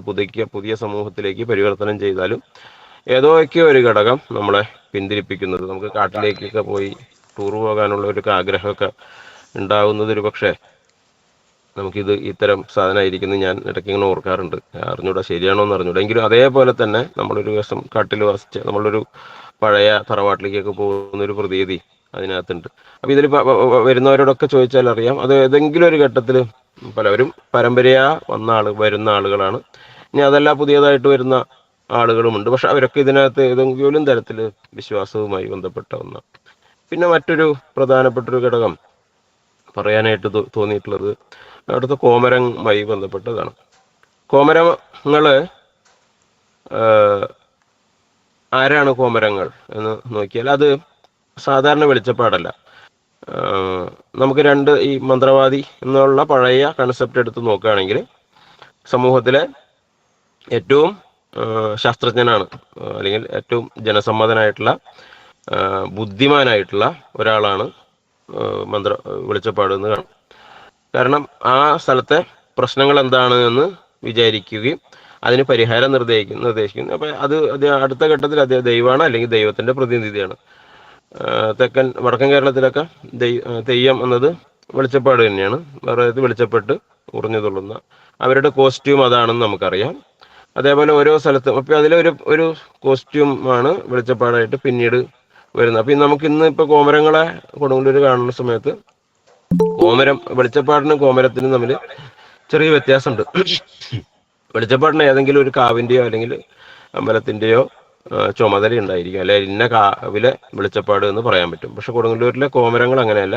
പുതിയ സമൂഹത്തിലേക്ക് പരിവർത്തനം ചെയ്താലും ഏതോക്കെ ഒരു ഘടകം നമ്മളെ പിന്തിരിപ്പിക്കുന്നത്, നമുക്ക് കാട്ടിലേക്കൊക്കെ പോയി ടൂർ പോകാനുള്ള ഒരു ആഗ്രഹമൊക്കെ ഉണ്ടാകുന്നത് ഒരു പക്ഷേ നമുക്കിത് ഇത്തരം സാധനമായിരിക്കുന്നു. ഞാൻ ഇടയ്ക്ക് ഇങ്ങനെ ഓർക്കാറുണ്ട്, അറിഞ്ഞൂടാ ശരിയാണോ എന്ന് അറിഞ്ഞൂടാ. എങ്കിലും അതേപോലെ തന്നെ നമ്മളൊരു ദിവസം കാട്ടിൽ വസിച്ച് നമ്മളൊരു പഴയ തറവാട്ടിലേക്കൊക്കെ പോകുന്ന ഒരു പ്രതീതി അതിനകത്തുണ്ട്. അപ്പൊ ഇതിൽ വരുന്നവരോടൊക്കെ ചോദിച്ചാൽ അറിയാം, അത് ഏതെങ്കിലും ഒരു ഘട്ടത്തിൽ പലവരും പരമ്പരയാ വരുന്ന ആളുകളാണ്. ഇനി അതല്ല പുതിയതായിട്ട് വരുന്ന ആളുകളുമുണ്ട്. പക്ഷെ അവരൊക്കെ ഇതിനകത്ത് ഏതെങ്കിലും തരത്തിൽ വിശ്വാസവുമായി ബന്ധപ്പെട്ട ഒന്നാണ്. പിന്നെ മറ്റൊരു പ്രധാനപ്പെട്ടൊരു ഘടകം പറയാനായിട്ട് തോന്നിയിട്ടുള്ളത് അവിടുത്തെ കോമരങ്ങളുമായി ബന്ധപ്പെട്ടതാണ്. കോമരങ്ങള് ആരാണ് കോമരങ്ങൾ എന്ന് നോക്കിയാൽ അത് സാധാരണ വെളിച്ചപ്പാടല്ല. നമുക്ക് ഈ മന്ത്രവാദി എന്നുള്ള പഴയ കൺസെപ്റ്റ് എടുത്ത് നോക്കുകയാണെങ്കിൽ സമൂഹത്തിലെ ഏറ്റവും ശാസ്ത്രജ്ഞനാണ്, അല്ലെങ്കിൽ ഏറ്റവും ജനസമ്മതനായിട്ടുള്ള ബുദ്ധിമാനായിട്ടുള്ള ഒരാളാണ് വെളിച്ചപ്പാട് എന്ന് കാണും. കാരണം ആ സ്ഥലത്തെ പ്രശ്നങ്ങൾ എന്താണ് എന്ന് വിചാരിക്കുകയും അതിന് പരിഹാരം നിർദ്ദേശിക്കുന്നു. അപ്പൊ അത് അടുത്ത ഘട്ടത്തിൽ അദ്ദേഹം ദൈവമാണ് അല്ലെങ്കിൽ ദൈവത്തിന്റെ പ്രതിനിധിയാണ്. തെക്കൻ വടക്കൻ കേരളത്തിലൊക്കെ തെയ്യം എന്നത് വെളിച്ചപ്പാട് തന്നെയാണ്. അതായത് വെളിച്ചപ്പെട്ട് ഉറഞ്ഞു തുള്ളുന്ന അവരുടെ കോസ്റ്റ്യൂം അതാണെന്ന് നമുക്കറിയാം. അതേപോലെ ഓരോ സ്ഥലത്തും അപ്പം ഒരു കോസ്റ്റ്യൂം ആണ് വെളിച്ചപ്പാടായിട്ട് പിന്നീട് വരുന്നത്. അപ്പം നമുക്ക് ഇന്ന് ഇപ്പോൾ കോമരങ്ങളെ കൊടുങ്ങല്ലൂർ കാണുന്ന സമയത്ത് വെളിച്ചപ്പാടിനും കോമരത്തിനും തമ്മിൽ ചെറിയ വ്യത്യാസമുണ്ട്. വെളിച്ചപ്പാടിന് ഏതെങ്കിലും ഒരു കാവിൻ്റെയോ അല്ലെങ്കിൽ അമ്പലത്തിൻ്റെയോ ചുമതല ഉണ്ടായിരിക്കും, അല്ലെ ഇന്ന കാവിലെ വെളിച്ചപ്പാട് എന്ന് പറയാൻ പറ്റും. പക്ഷെ കൊടുങ്ങല്ലൂരിലെ കോമരങ്ങൾ അങ്ങനെയല്ല.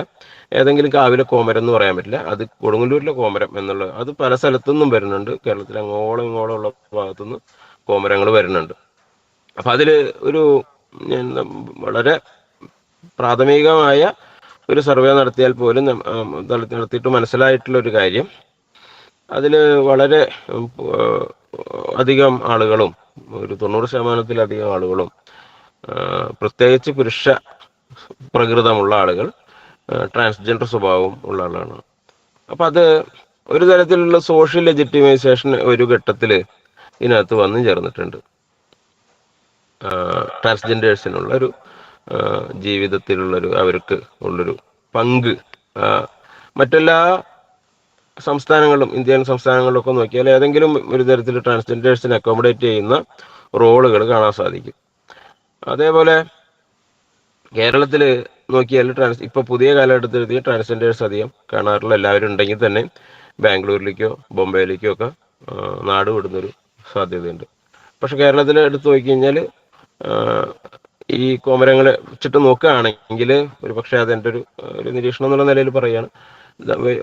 ഏതെങ്കിലും കാവിലെ കോമരം എന്ന് പറയാൻ പറ്റില്ല. അത് കൊടുങ്ങല്ലൂരിലെ കോമരം എന്നുള്ളത് അത് പല സ്ഥലത്തുനിന്നും വരുന്നുണ്ട്. കേരളത്തിൽ അങ്ങോളം ഇങ്ങോളം ഉള്ള ഭാഗത്തുനിന്ന് കോമരങ്ങൾ വരുന്നുണ്ട്. അപ്പം അതിൽ ഒരു വളരെ പ്രാഥമികമായ ഒരു സർവേ നടത്തിയാൽ പോലും നടത്തിയിട്ട് മനസ്സിലായിട്ടുള്ള ഒരു കാര്യം, അതിൽ വളരെ അധികം ആളുകളും, ഒരു 90% ആളുകളും, പ്രത്യേകിച്ച് പുരുഷ പ്രകൃതമുള്ള ആളുകൾ, ട്രാൻസ്ജെൻഡർ സ്വഭാവം ഉള്ള ആളാണ്. അപ്പം അത് ഒരു തരത്തിലുള്ള സോഷ്യൽ ലെജിറ്റിമൈസേഷൻ ഒരു ഘട്ടത്തിൽ ഇതിനകത്ത് വന്നു ചേർന്നിട്ടുണ്ട്. ട്രാൻസ്ജെൻഡേഴ്സിനുള്ള ഒരു ജീവിതത്തിലുള്ളൊരു അവർക്ക് ഉള്ളൊരു പങ്ക് മറ്റെല്ലാ സംസ്ഥാനങ്ങളിലും, ഇന്ത്യൻ സംസ്ഥാനങ്ങളിലൊക്കെ നോക്കിയാൽ ഏതെങ്കിലും ഒരു തരത്തിൽ ട്രാൻസ്ജെൻഡേഴ്സിനെ അക്കോമഡേറ്റ് ചെയ്യുന്ന റോളുകൾ കാണാൻ സാധിക്കും. അതേപോലെ കേരളത്തിൽ നോക്കിയാൽ ഇപ്പോൾ പുതിയ കാലഘട്ടത്തിൽ ട്രാൻസ്ജെൻഡേഴ്സ് അധികം കാണാറുള്ള എല്ലാവരും ഉണ്ടെങ്കിൽ തന്നെ ബാംഗ്ലൂരിലേക്കോ ബോംബെയിലേക്കോ ഒക്കെ നാട് വിടുന്നൊരു സാധ്യതയുണ്ട്. പക്ഷെ കേരളത്തിൽ എടുത്ത് നോക്കിക്കഴിഞ്ഞാൽ ഈ കോമരങ്ങളെ വെച്ചിട്ട് നോക്കുകയാണെങ്കിൽ ഒരു പക്ഷേ അതെൻ്റെ ഒരു നിരീക്ഷണം എന്നുള്ള നിലയിൽ പറയുകയാണ്,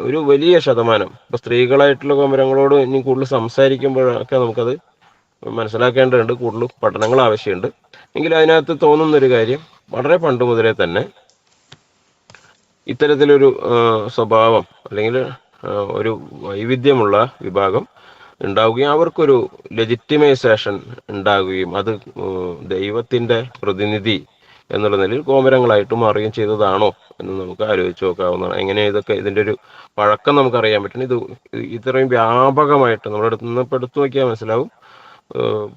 ഒരു വലിയ ശതമാനം ഇപ്പോൾ സ്ത്രീകളായിട്ടുള്ള കോമരങ്ങളോട് ഇനി കൂടുതൽ സംസാരിക്കുമ്പോഴൊക്കെ നമുക്കത് മനസ്സിലാക്കേണ്ടതുണ്ട്. കൂടുതൽ പഠനങ്ങൾ ആവശ്യമുണ്ട്. എങ്കിലും അതിനകത്ത് തോന്നുന്നൊരു കാര്യം, വളരെ പണ്ട് മുതലേ തന്നെ ഇത്തരത്തിലൊരു സ്വഭാവം അല്ലെങ്കിൽ ഒരു വൈവിധ്യമുള്ള വിഭാഗം ഉണ്ടാവുകയും അവർക്കൊരു ലെജിറ്റിമൈസേഷൻ ഉണ്ടാവുകയും അത് ദൈവത്തിൻ്റെ പ്രതിനിധി എന്നുള്ള നിലയിൽ കോമരങ്ങളായിട്ട് മാറുകയും ചെയ്തതാണോ എന്ന് നമുക്ക് ആലോചിച്ച് നോക്കാവുന്നതാണ്. എങ്ങനെ ഇതിൻ്റെ ഒരു പഴക്കം നമുക്കറിയാൻ പറ്റണം. ഇത് ഇത്രയും വ്യാപകമായിട്ട് നമ്മളെടുത്ത് എടുത്തു നോക്കിയാൽ മനസ്സിലാവും.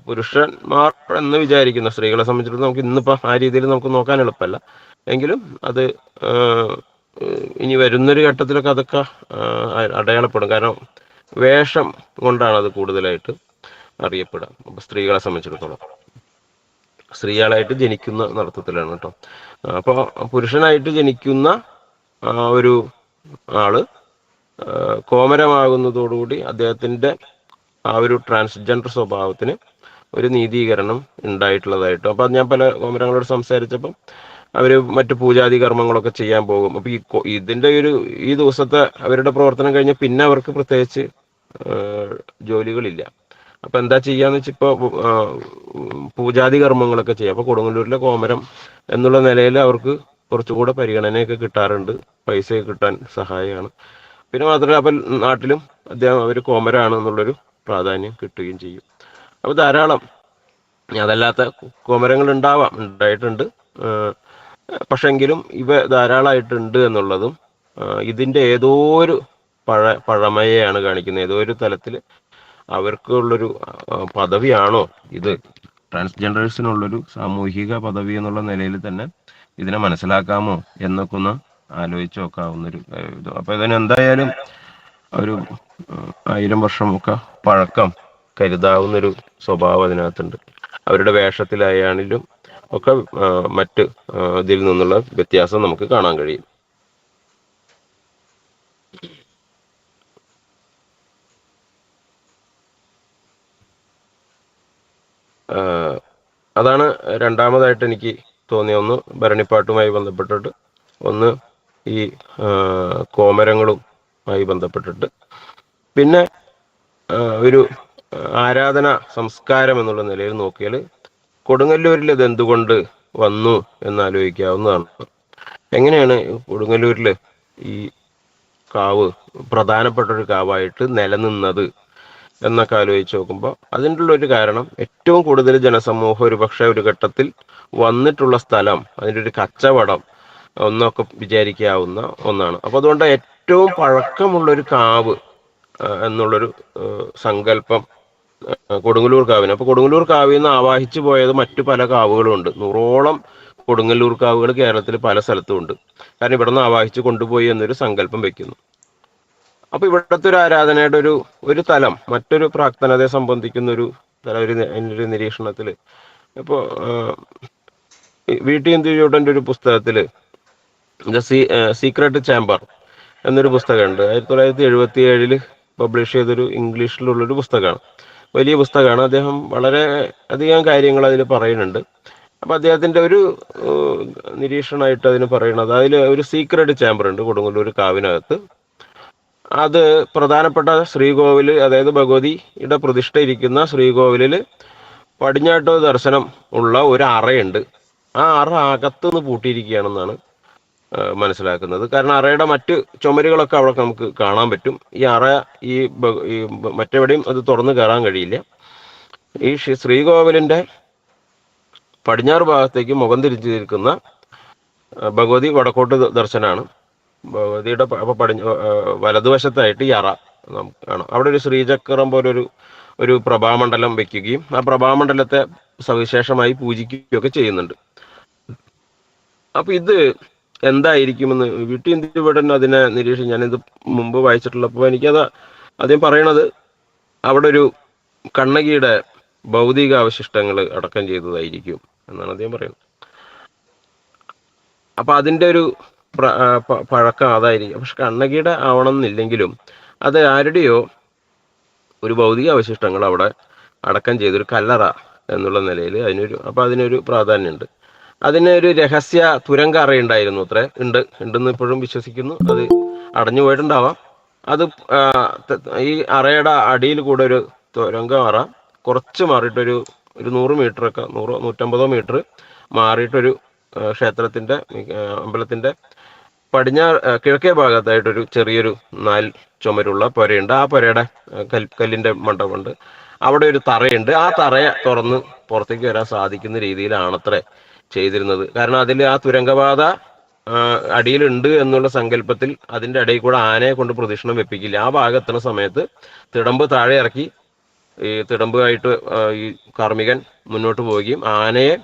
പുരുഷന്മാർ എന്ന് വിചാരിക്കുന്ന സ്ത്രീകളെ സംബന്ധിച്ചിടത്തോളം നമുക്ക് ഇന്നിപ്പോൾ ആ രീതിയിൽ നമുക്ക് നോക്കാൻ എളുപ്പമല്ല. എങ്കിലും അത് ഇനി വരുന്നൊരു ഘട്ടത്തിലൊക്കെ അതൊക്കെ അടയാളപ്പെടും. കാരണം വേഷം കൊണ്ടാണ് അത് കൂടുതലായിട്ട് അറിയപ്പെടുക. അപ്പോൾ സ്ത്രീകളെ സംബന്ധിച്ചിടത്തോളം സ്ത്രീകളായിട്ട് ജനിക്കുന്ന നടത്തത്തിലാണ് കേട്ടോ. അപ്പോൾ പുരുഷനായിട്ട് ജനിക്കുന്ന ഒരു ആള് കോമരമാകുന്നതോടുകൂടി അദ്ദേഹത്തിൻ്റെ ആ ഒരു ട്രാൻസ്ജെൻഡർ സ്വഭാവത്തിന് ഒരു നീതീകരണം ഉണ്ടായിട്ടുള്ളതായിട്ടും. അപ്പം ഞാൻ പല കോമരങ്ങളോട് സംസാരിച്ചപ്പം അവർ മറ്റു പൂജാതി കർമ്മങ്ങളൊക്കെ ചെയ്യാൻ പോകും. അപ്പം ഇതിൻ്റെ ഈ ദിവസത്തെ അവരുടെ പ്രവർത്തനം കഴിഞ്ഞാൽ പിന്നെ അവർക്ക് പ്രത്യേകിച്ച് ജോലികളില്ല. അപ്പം എന്താ ചെയ്യാന്ന് വെച്ചാൽ ഇപ്പോൾ പൂജാതി കർമ്മങ്ങളൊക്കെ ചെയ്യാം. അപ്പോൾ കൊടുങ്ങല്ലൂരിലെ കോമരം എന്നുള്ള നിലയിൽ അവർക്ക് കുറച്ചുകൂടെ പരിഗണനയൊക്കെ കിട്ടാറുണ്ട്, പൈസയൊക്കെ കിട്ടാൻ സഹായമാണ്. പിന്നെ മാത്രമല്ല അപ്പം നാട്ടിലും അവർ കോമരാണ് എന്നുള്ളൊരു പ്രാധാന്യം കിട്ടുകയും ചെയ്യും. അപ്പോൾ ധാരാളം അതല്ലാത്ത കോമരങ്ങൾ ഉണ്ടായിട്ടുണ്ട്. പക്ഷെങ്കിലും ഇവ ധാരാളമായിട്ടുണ്ട് എന്നുള്ളതും ഇതിൻ്റെ ഏതോ ഒരു പഴമയെയാണ് കാണിക്കുന്നത്. ഏതോ ഒരു തലത്തിൽ അവർക്കുള്ളൊരു പദവിയാണോ ഇത്, ട്രാൻസ്ജെൻഡേഴ്സിനുള്ളൊരു സാമൂഹിക പദവി എന്നുള്ള നിലയിൽ തന്നെ ഇതിനെ മനസ്സിലാക്കാമോ എന്നൊക്കെ ഒന്ന് ആലോചിച്ച് നോക്കാവുന്നൊരു ഇത്. അപ്പോൾ ഇതിനെന്തായാലും ഒരു 1000 വർഷമൊക്കെ പഴക്കം കരുതാവുന്നൊരു സ്വഭാവം അതിനകത്തുണ്ട്. അവരുടെ വേഷത്തിലായാലും ഒക്കെ മറ്റ് ഇതിൽ നിന്നുള്ള വ്യത്യാസം നമുക്ക് കാണാൻ കഴിയും. അതാണ് രണ്ടാമതായിട്ട് എനിക്ക് തോന്നിയ ഒന്ന്, ഭരണിപ്പാട്ടുമായി ബന്ധപ്പെട്ടിട്ട്, ഒന്ന് ഈ കോമരങ്ങളുമായി ബന്ധപ്പെട്ടിട്ട്, പിന്നെ ഒരു ആരാധന സംസ്കാരം എന്നുള്ള നിലയിൽ നോക്കിയാൽ കൊടുങ്ങല്ലൂരിൽ ഇത് എന്തുകൊണ്ട് വന്നു എന്നാലോചിക്കാവുന്നതാണ്. എങ്ങനെയാണ് കൊടുങ്ങല്ലൂരിൽ ഈ കാവ് പ്രധാനപ്പെട്ടൊരു കാവായിട്ട് നിലനിന്നത് എന്നൊക്കെ ആലോചിച്ച് നോക്കുമ്പോൾ അതിൻ്റെ ഉള്ളൊരു കാരണം, ഏറ്റവും കൂടുതൽ ജനസമൂഹം ഒരു പക്ഷേ ഒരു ഘട്ടത്തിൽ വന്നിട്ടുള്ള സ്ഥലം, അതിൻ്റെ ഒരു കച്ചവടം ഒന്നൊക്കെ വിചാരിക്കാവുന്ന ഒന്നാണ്. അപ്പോൾ അതുകൊണ്ട് ഏറ്റവും പഴക്കമുള്ളൊരു കാവ് എന്നുള്ളൊരു സങ്കല്പം കൊടുങ്ങല്ലൂർ കാവിന്. അപ്പോൾ കൊടുങ്ങല്ലൂർ കാവിൽ നിന്ന് ആവാഹിച്ചു പോയത് മറ്റു പല കാവുകളുമുണ്ട്. 100ഓളം കൊടുങ്ങല്ലൂർ കാവുകൾ കേരളത്തിൽ പല സ്ഥലത്തും ഉണ്ട്. കാരണം ഇവിടെ നിന്ന് ആവാഹിച്ച് കൊണ്ടുപോയി എന്നൊരു സങ്കല്പം വെക്കുന്നു. അപ്പൊ ഇവിടുത്തെ ഒരു ആരാധനയുടെ ഒരു തലം മറ്റൊരു പ്രാക്തനതയെ സംബന്ധിക്കുന്ന ഒരു തലം ഒരു നിരീക്ഷണത്തിൽ ഇപ്പോൾ VT ഇന്ദുചൂടന്റെ ഒരു പുസ്തകത്തിൽ സീക്രട്ട് ചാമ്പർ എന്നൊരു പുസ്തകമുണ്ട്. 1977 പബ്ലിഷ് ചെയ്തൊരു ഇംഗ്ലീഷിലുള്ളൊരു പുസ്തകമാണ്. വലിയ പുസ്തകമാണ്. അദ്ദേഹം വളരെ അധികം കാര്യങ്ങൾ അതിൽ പറയുന്നുണ്ട്. അപ്പം അദ്ദേഹത്തിൻ്റെ ഒരു നിരീക്ഷണമായിട്ട് അതിന് പറയുന്നത്, അതിൽ ഒരു സീക്രട്ട് ചാമ്പർ ഉണ്ട് കൊടുങ്ങല്ലൂർ കാവിനകത്ത്. അത് പ്രധാനപ്പെട്ട ശ്രീകോവിൽ, അതായത് ഭഗവതിയുടെ പ്രതിഷ്ഠ ഇരിക്കുന്ന ശ്രീകോവിലിൽ പടിഞ്ഞാട്ടോ ദർശനം ഉള്ള ഒരു അറയുണ്ട്. ആ അറ അകത്തുനിന്ന് പൂട്ടിയിരിക്കുകയാണെന്നാണ് മനസ്സിലാക്കുന്നത്. കാരണം അറയുടെ മറ്റ് ചുമരുകളൊക്കെ അവിടെ നമുക്ക് കാണാൻ പറ്റും. ഈ അറ ഈ മറ്റെവിടെയും അത് തുറന്നു കയറാൻ കഴിയില്ല. ഈ ശ്രീകോവിലിൻ്റെ പടിഞ്ഞാറ് ഭാഗത്തേക്ക് മുഖം തിരിച്ചു നിൽക്കുന്ന ഭഗവതി വടക്കോട്ട് ദർശനമാണ്. ഭഗവതിയുടെ വലതുവശത്തായിട്ട് ഈ അറ നമുക്ക് കാണാം. അവിടെ ഒരു ശ്രീചക്രം പോലെ ഒരു പ്രഭാമണ്ഡലം വെക്കുകയും ആ പ്രഭാമണ്ഡലത്തെ സവിശേഷമായി പൂജിക്കുകയൊക്കെ ചെയ്യുന്നുണ്ട്. അപ്പൊ ഇത് എന്തായിരിക്കുമെന്ന് VT ഇന്ദുചൂടൻ അതിനെ നിരീക്ഷിച്ച് ഞാനിത് മുമ്പ് വായിച്ചിട്ടുള്ളപ്പോൾ എനിക്കത് ആദ്യം പറയണത് അവിടെ ഒരു കണ്ണകിയുടെ ഭൗതിക അവശിഷ്ടങ്ങൾ അടക്കം ചെയ്തതായിരിക്കും എന്നാണ് അദ്ദേഹം പറയുന്നത്. അപ്പൊ അതിൻ്റെ ഒരു പഴക്കം അതായിരിക്കും. പക്ഷെ കണ്ണകിയുടെ ആവണമെന്നില്ലെങ്കിലും അത് ആരുടെയോ ഒരു ഭൗതിക അവശിഷ്ടങ്ങൾ അവിടെ അടക്കം ചെയ്തൊരു കല്ലറ എന്നുള്ള നിലയിൽ അതിനൊരു പ്രാധാന്യമുണ്ട്. അതിനൊരു രഹസ്യ തുരങ്ക അറയുണ്ടായിരുന്നു അത്രേ. ഉണ്ടെന്ന് ഇപ്പോഴും വിശ്വസിക്കുന്നു. അത് അടഞ്ഞു പോയിട്ടുണ്ടാവാം. അത് ഈ അറയുടെ അടിയിൽ കൂടെ ഒരു തുരങ്ക അറ കുറച്ച് മാറിയിട്ടൊരു 100 മീറ്ററൊക്കെ 100-150 മീറ്റർ മാറിയിട്ടൊരു ക്ഷേത്രത്തിന്റെ അമ്പലത്തിന്റെ കിഴക്കേ ഭാഗത്തായിട്ടൊരു ചെറിയൊരു 4 ചുമരുള്ള പുരയുണ്ട്. ആ പുരയുടെ കല്ലിന്റെ മണ്ഡപമുണ്ട്. അവിടെ ഒരു തറയുണ്ട്. ആ തറയെ തുറന്ന് പുറത്തേക്ക് വരാൻ സാധിക്കുന്ന രീതിയിലാണത്രേ ചെയ്തിരുന്നത്. കാരണം അതിൽ ആ തുരങ്കപാത അടിയിലുണ്ട് എന്നുള്ള സങ്കല്പത്തിൽ അതിന്റെ ഇടയിൽ കൂടെ ആനയെ കൊണ്ട് പ്രദക്ഷിണം വെപ്പിക്കില്ല. ആ ഭാഗത്തുന്ന സമയത്ത് തിടമ്പ് താഴെ ഇറക്കി ഈ തിടമ്പുമായിട്ട് ഈ കാർമികൻ മുന്നോട്ട് പോവുകയും ആനയെ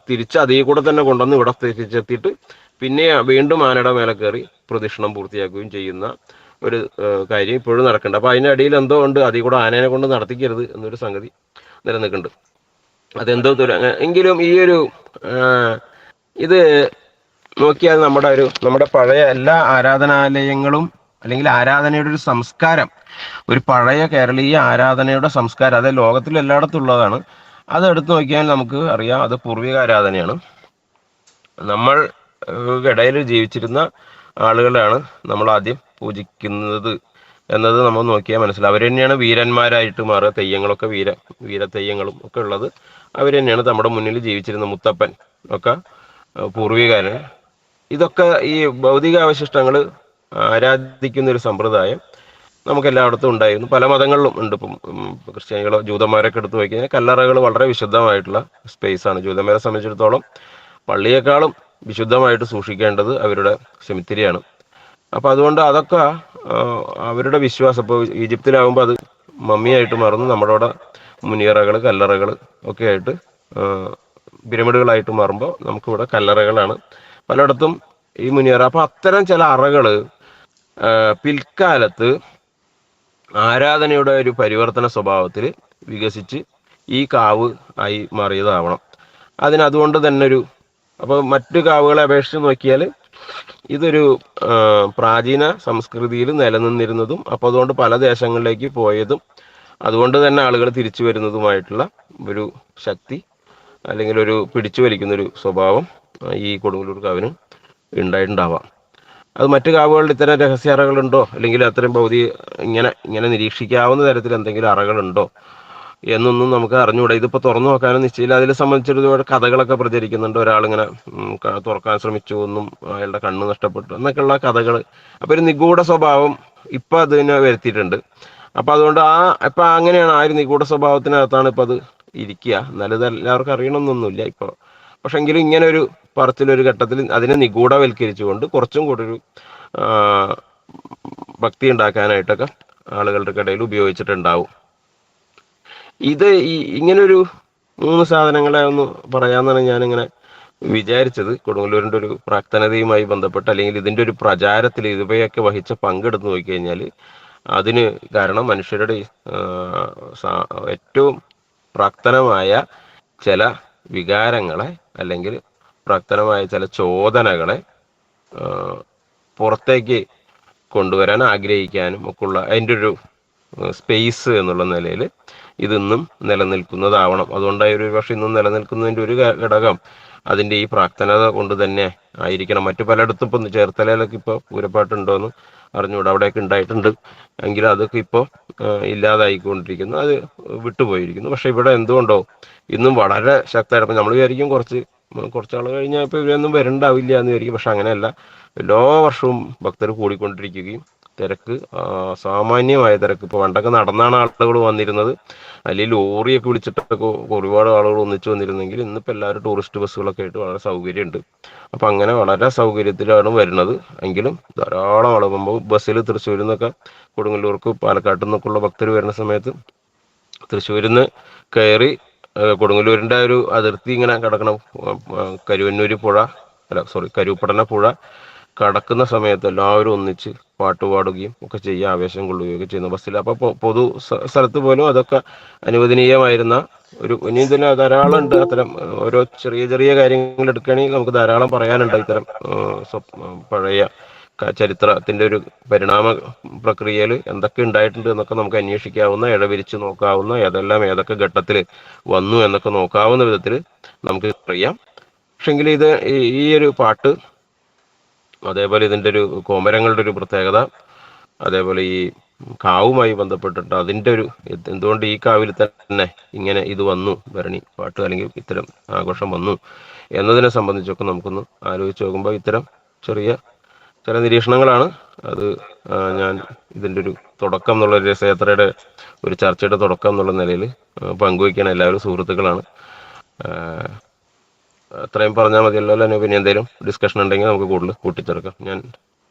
തിരിച്ച് അതേ കൂടെ തന്നെ കൊണ്ടുവന്ന് ഇവിടെ തിരിച്ചെത്തിയിട്ട് പിന്നെ വീണ്ടും ആനയുടെ മേലെ കയറി പ്രദക്ഷിണം പൂർത്തിയാക്കുകയും ചെയ്യുന്ന ഒരു കാര്യം ഇപ്പോഴും നടക്കുന്നുണ്ട്. അപ്പൊ അതിന്റെ അടിയിൽ എന്തോ ഉണ്ട്, അതിൽ കൂടെ ആനയെ കൊണ്ട് നടത്തിക്കരുത് എന്നൊരു സംഗതി നിലനിൽക്കുന്നുണ്ട്. അതെന്തോ എങ്കിലും ഈ ഇത് നോക്കിയാൽ നമ്മുടെ പഴയ എല്ലാ ആരാധനാലയങ്ങളും അല്ലെങ്കിൽ ആരാധനയുടെ ഒരു സംസ്കാരം, ഒരു പഴയ കേരളീയ ആരാധനയുടെ സംസ്കാരം, അത് ലോകത്തിൽ എല്ലായിടത്തും ഉള്ളതാണ്. അത് എടുത്തു നോക്കിയാൽ നമുക്ക് അറിയാം അത് പൂർവിക ആരാധനയാണ്. നമ്മൾ ഇടയിൽ ജീവിച്ചിരുന്ന ആളുകളാണ് നമ്മൾ ആദ്യം പൂജിക്കുന്നത് എന്നത് നമ്മൾ നോക്കിയാൽ മനസ്സിലാവും. അവർ തന്നെയാണ് വീരന്മാരായിട്ട് മാറുക. തെയ്യങ്ങളൊക്കെ വീരതെയ്യങ്ങളും ഒക്കെ ഉള്ളത് അവർ തന്നെയാണ്. നമ്മുടെ മുന്നിൽ ജീവിച്ചിരുന്ന മുത്തപ്പൻ ഒക്കെ പൂർവികാരൻ. ഇതൊക്കെ ഈ ഭൗതിക അവശിഷ്ടങ്ങൾ ആരാധിക്കുന്ന ഒരു സമ്പ്രദായം നമുക്ക് എല്ലായിടത്തും ഉണ്ടായിരുന്നു. പല മതങ്ങളിലും ഉണ്ട്. ഇപ്പം ക്രിസ്ത്യാനികളോ ജൂതന്മാരൊക്കെ എടുത്തു നോക്കിയാൽ കല്ലറകൾ വളരെ വിശുദ്ധമായിട്ടുള്ള സ്പേസാണ്. ജൂതന്മാരെ സംബന്ധിച്ചിടത്തോളം പള്ളിയേക്കാളും വിശുദ്ധമായിട്ട് സൂക്ഷിക്കേണ്ടത് അവരുടെ സെമിത്തേരിയാണ്. അപ്പം അതുകൊണ്ട് അതൊക്കെ അവരുടെ വിശ്വാസം. ഇപ്പോൾ ഈജിപ്തിലാകുമ്പോൾ അത് മമ്മിയായിട്ട് മാറുന്നു. നമ്മുടെ അവിടെ മുനിയറകൾ, കല്ലറകൾ ഒക്കെ ആയിട്ട് പിരമിഡുകളായിട്ട് മാറുമ്പോൾ നമുക്കിവിടെ കല്ലറകളാണ് പലയിടത്തും ഈ മുനിയറ. അപ്പം അത്തരം ചില അറകൾ പിൽക്കാലത്ത് ആരാധനയുടെ ഒരു പരിവർത്തന സ്വഭാവത്തിൽ വികസിച്ച് ഈ കാവ് ആയി മാറിയതാവണം. അതുകൊണ്ട് തന്നെ അപ്പോൾ മറ്റു കാവുകളെ അപേക്ഷിച്ച് നോക്കിയാൽ ഇതൊരു പ്രാചീന സംസ്കൃതിയിൽ നിലനിന്നിരുന്നതും അപ്പോൾ അതുകൊണ്ട് പല ദേശങ്ങളിലേക്ക് പോയതും അതുകൊണ്ട് തന്നെ ആളുകൾ തിരിച്ചു വരുന്നതുമായിട്ടുള്ള ഒരു ശക്തി അല്ലെങ്കിൽ ഒരു പിടിച്ചു വലിക്കുന്നൊരു സ്വഭാവം ഈ കൊടുങ്ങല്ലൂർ കാവിന് ഉണ്ടായിട്ടുണ്ടാവാം. അത് മറ്റു കാവുകളിൽ ഇത്തരം രഹസ്യ അറകളുണ്ടോ അല്ലെങ്കിൽ അത്തരം ഭൗതിക ഇങ്ങനെ നിരീക്ഷിക്കാവുന്ന തരത്തിൽ എന്തെങ്കിലും അറകളുണ്ടോ എന്നൊന്നും നമുക്ക് അറിഞ്ഞുകൂടാ. ഇതിപ്പോൾ തുറന്നു നോക്കാനും നിശ്ചയില്ല. അതിനെ സംബന്ധിച്ചിടത്തോളം കഥകളൊക്കെ പ്രചരിക്കുന്നുണ്ട്. ഒരാളിങ്ങനെ തുറക്കാൻ ശ്രമിച്ചു എന്നും അയാളുടെ കണ്ണ് നഷ്ടപ്പെട്ടു എന്നൊക്കെയുള്ള കഥകൾ. അപ്പോൾ ഒരു നിഗൂഢ സ്വഭാവം ഇപ്പം അതിനെ വരുത്തിയിട്ടുണ്ട്. അപ്പം അതുകൊണ്ട് ഇപ്പം അങ്ങനെയാണ്. ആ ഒരു നിഗൂഢ സ്വഭാവത്തിനകത്താണ് ഇപ്പം അത് ഇരിക്കുക. എന്നാലും ഇത് എല്ലാവർക്കും അറിയണമെന്നൊന്നുമില്ല ഇപ്പോൾ. പക്ഷെ എങ്കിലും ഇങ്ങനെ ഒരു പറച്ചിലൊരു ഘട്ടത്തിൽ അതിനെ നിഗൂഢവൽക്കരിച്ചുകൊണ്ട് കുറച്ചും കൂടി ഒരു ഭക്തി ഉണ്ടാക്കാനായിട്ടൊക്കെ ആളുകളുടെ ഇടയിൽ ഉപയോഗിച്ചിട്ടുണ്ടാവും. ഇത് ഇങ്ങനൊരു 3 സാധനങ്ങളെ ഒന്ന് പറയാമെന്നാണ് ഞാനിങ്ങനെ വിചാരിച്ചത് കൊടുങ്ങല്ലൂരിൻ്റെ ഒരു പ്രാക്തനതയുമായി ബന്ധപ്പെട്ട് അല്ലെങ്കിൽ ഇതിൻ്റെ ഒരു പ്രചാരത്തിൽ ഇവയൊക്കെ വഹിച്ച പങ്കെടുത്ത് നോക്കിക്കഴിഞ്ഞാൽ അതിന് കാരണം മനുഷ്യരുടെ ആ, ഏറ്റവും പ്രാക്തനമായ ചില വികാരങ്ങളെ അല്ലെങ്കിൽ പ്രാക്തനമായ ചില ചോദനകളെ ആ, പുറത്തേക്ക് കൊണ്ടുവരാൻ ആഗ്രഹിക്കാനും ഒക്കെയുള്ള അതിൻ്റെ ഒരു സ്പേസ് എന്നുള്ള നിലയിൽ ഇതിന്നും നിലനിൽക്കുന്നതാവണം. അതുകൊണ്ടായി ഒരു പക്ഷെ ഇന്നും നിലനിൽക്കുന്നതിൻ്റെ ഒരു ഘടകം അതിൻ്റെ ഈ പ്രാക്തനത കൊണ്ട് തന്നെ ആയിരിക്കണം. മറ്റു പലയിടത്തും ഇപ്പം ചേർത്തലയിലൊക്കെ ഇപ്പോൾ പൂരപ്പാട്ടുണ്ടോയെന്ന് അറിഞ്ഞുകൂടാ, അവിടെയൊക്കെ ഉണ്ടായിട്ടുണ്ട് എങ്കിലും അതൊക്കെ ഇപ്പോൾ ഇല്ലാതായിക്കൊണ്ടിരിക്കുന്നു, അത് വിട്ടുപോയിരിക്കുന്നു. പക്ഷെ ഇവിടെ എന്തുകൊണ്ടോ ഇന്നും വളരെ ശക്തമായിട്ട് ഇപ്പം നമ്മൾ വിചാരിക്കും കുറച്ചാൾ കഴിഞ്ഞാൽ ഇപ്പോൾ ഇവരൊന്നും വരണ്ടാവില്ല എന്ന് വിചാരിക്കും. പക്ഷെ അങ്ങനെയല്ല, എല്ലാ വർഷവും ഭക്തർ കൂടിക്കൊണ്ടിരിക്കുകയും തിരക്ക് സാമാന്യമായ തിരക്ക്. ഇപ്പോൾ പണ്ടൊക്കെ നടന്നാണ് ആളുകൾ വന്നിരുന്നത്, അല്ലെങ്കിൽ ലോറിയൊക്കെ വിളിച്ചിട്ടൊക്കെ ഒരുപാട് ആളുകൾ ഒന്നിച്ച് വന്നിരുന്നെങ്കിൽ ഇന്നിപ്പോൾ എല്ലാവരും ടൂറിസ്റ്റ് ബസ്സുകളൊക്കെ ആയിട്ട് വളരെ സൗകര്യമുണ്ട്. അപ്പം അങ്ങനെ വളരെ സൗകര്യത്തിലാണ് വരുന്നത്. എങ്കിലും ധാരാളം ആളുകൾ നമ്മൾ ബസ്സിൽ തൃശ്ശൂരിൽ നിന്നൊക്കെ കൊടുങ്ങല്ലൂർക്ക് പാലക്കാട്ടിൽ നിന്നൊക്കെയുള്ള ഭക്തർ വരുന്ന സമയത്ത് തൃശ്ശൂരിൽ നിന്ന് കയറി കൊടുങ്ങല്ലൂരിൻ്റെ ഒരു അതിർത്തി ഇങ്ങനെ കിടക്കണം, കരുവന്നൂര് പുഴ അല്ല സോറി കരുപ്പടന പുഴ കടക്കുന്ന സമയത്ത് എല്ലാവരും ഒന്നിച്ച് പാട്ട് പാടുകയും ഒക്കെ ചെയ്യുക, ആവേശം കൊള്ളുകയും ഒക്കെ ചെയ്യുന്ന ബസ്സിൽ. അപ്പോൾ പൊതു സ്ഥലത്ത് പോലും അതൊക്കെ അനുവദനീയമായിരുന്ന ഒരു ഇനി ഇതിൽ ധാരാളം ഉണ്ട്. അത്തരം ഓരോ ചെറിയ ചെറിയ കാര്യങ്ങൾ എടുക്കുകയാണെങ്കിൽ നമുക്ക് ധാരാളം പറയാനുണ്ട്. ഇത്തരം പഴയ ചരിത്രത്തിൻ്റെ ഒരു പരിണാമ പ്രക്രിയയിൽ എന്തൊക്കെ ഉണ്ടായിട്ടുണ്ട് എന്നൊക്കെ നമുക്ക് അന്വേഷിക്കാവുന്ന, ഇഴവിരിച്ച് നോക്കാവുന്ന, ഏതൊക്കെ ഘട്ടത്തിൽ വന്നു എന്നൊക്കെ നോക്കാവുന്ന വിധത്തിൽ നമുക്ക് അറിയാം. പക്ഷെങ്കിൽ ഇത് ഈ ഒരു പാട്ട്, അതേപോലെ ഇതിൻ്റെ ഒരു കോമരങ്ങളുടെ ഒരു പ്രത്യേകത, അതേപോലെ ഈ കാവുമായി ബന്ധപ്പെട്ടിട്ട് അതിൻ്റെ ഒരു എന്തുകൊണ്ട് ഈ കാവിൽ തന്നെ ഇങ്ങനെ ഇത് വന്നു, ഭരണി പാട്ട് അല്ലെങ്കിൽ ഇത്തരം ആഘോഷം വന്നു എന്നതിനെ സംബന്ധിച്ചൊക്കെ നമുക്കൊന്ന് ആലോചിച്ച് നോക്കുമ്പോൾ ഇത്തരം ചില നിരീക്ഷണങ്ങളാണ്. അത് ഞാൻ ഇതിൻ്റെ ഒരു തുടക്കം എന്നുള്ള ഒരു രഥയാത്രയുടെ ഒരു ചർച്ചയുടെ തുടക്കം എന്നുള്ള നിലയിൽ പങ്കുവയ്ക്കാൻ എല്ലാവരും സുഹൃത്തുക്കളാണ്. അത്രയും പറഞ്ഞാൽ മതിയല്ലോ അല്ലേ? പിന്നെ എന്തെങ്കിലും ഡിസ്കഷൻ ഉണ്ടെങ്കിൽ നമുക്ക് കൂടുതൽ കൂട്ടിച്ചേർക്കാം. ഞാൻ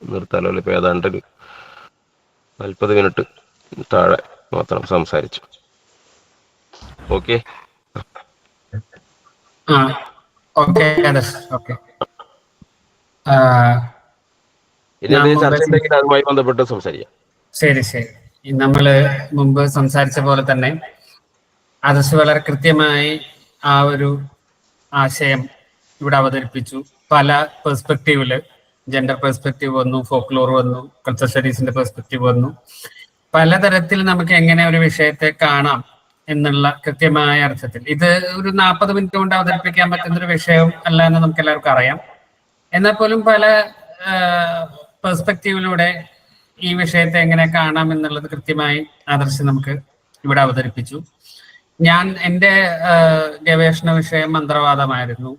നിർത്താലോ? ഇപ്പോൾ ഏതാണ്ട് ഒരു 40 മിനിറ്റ് താഴെ മാത്രം സംസാരിച്ചു. Okay okay okay. ഇനി എന്തെങ്കിലും ചർച്ച ഉണ്ടെങ്കിൽ അതുമായി ബന്ധപ്പെട്ട് സംസാരിക്കാം. ശരി. നമ്മള് മുമ്പ് സംസാരിച്ച പോലെ തന്നെ ആദർശ് വളരെ കൃത്യമായി ആ ഒരു ആശയം ഇവിടെ അവതരിപ്പിച്ചു. പല പെർസ്പെക്റ്റീവില് ജെൻഡർ പെർസ്പെക്റ്റീവ് വന്നു, ഫോക്ലോർ വന്നു, കൾച്ചർ സ്റ്റഡീസിന്റെ പെർസ്പെക്റ്റീവ് വന്നു. പലതരത്തിൽ നമുക്ക് എങ്ങനെ ഒരു വിഷയത്തെ കാണാം എന്നുള്ള കൃത്യമായ അർത്ഥത്തിൽ ഇത് ഒരു 40 മിനിറ്റ് കൊണ്ട് അവതരിപ്പിക്കാൻ പറ്റുന്ന ഒരു വിഷയം അല്ല എന്ന് നമുക്ക് എല്ലാവർക്കും അറിയാം. എന്നാൽ പോലും പല പെർസ്പെക്റ്റീവിലൂടെ ഈ വിഷയത്തെ എങ്ങനെ കാണാം എന്നുള്ളത് കൃത്യമായി ആദർശ് നമുക്ക് ഇവിടെ അവതരിപ്പിച്ചു. ഞാൻ എൻ്റെ ഗവേഷണ വിഷയം മന്ത്രവാദമായിരുന്നു.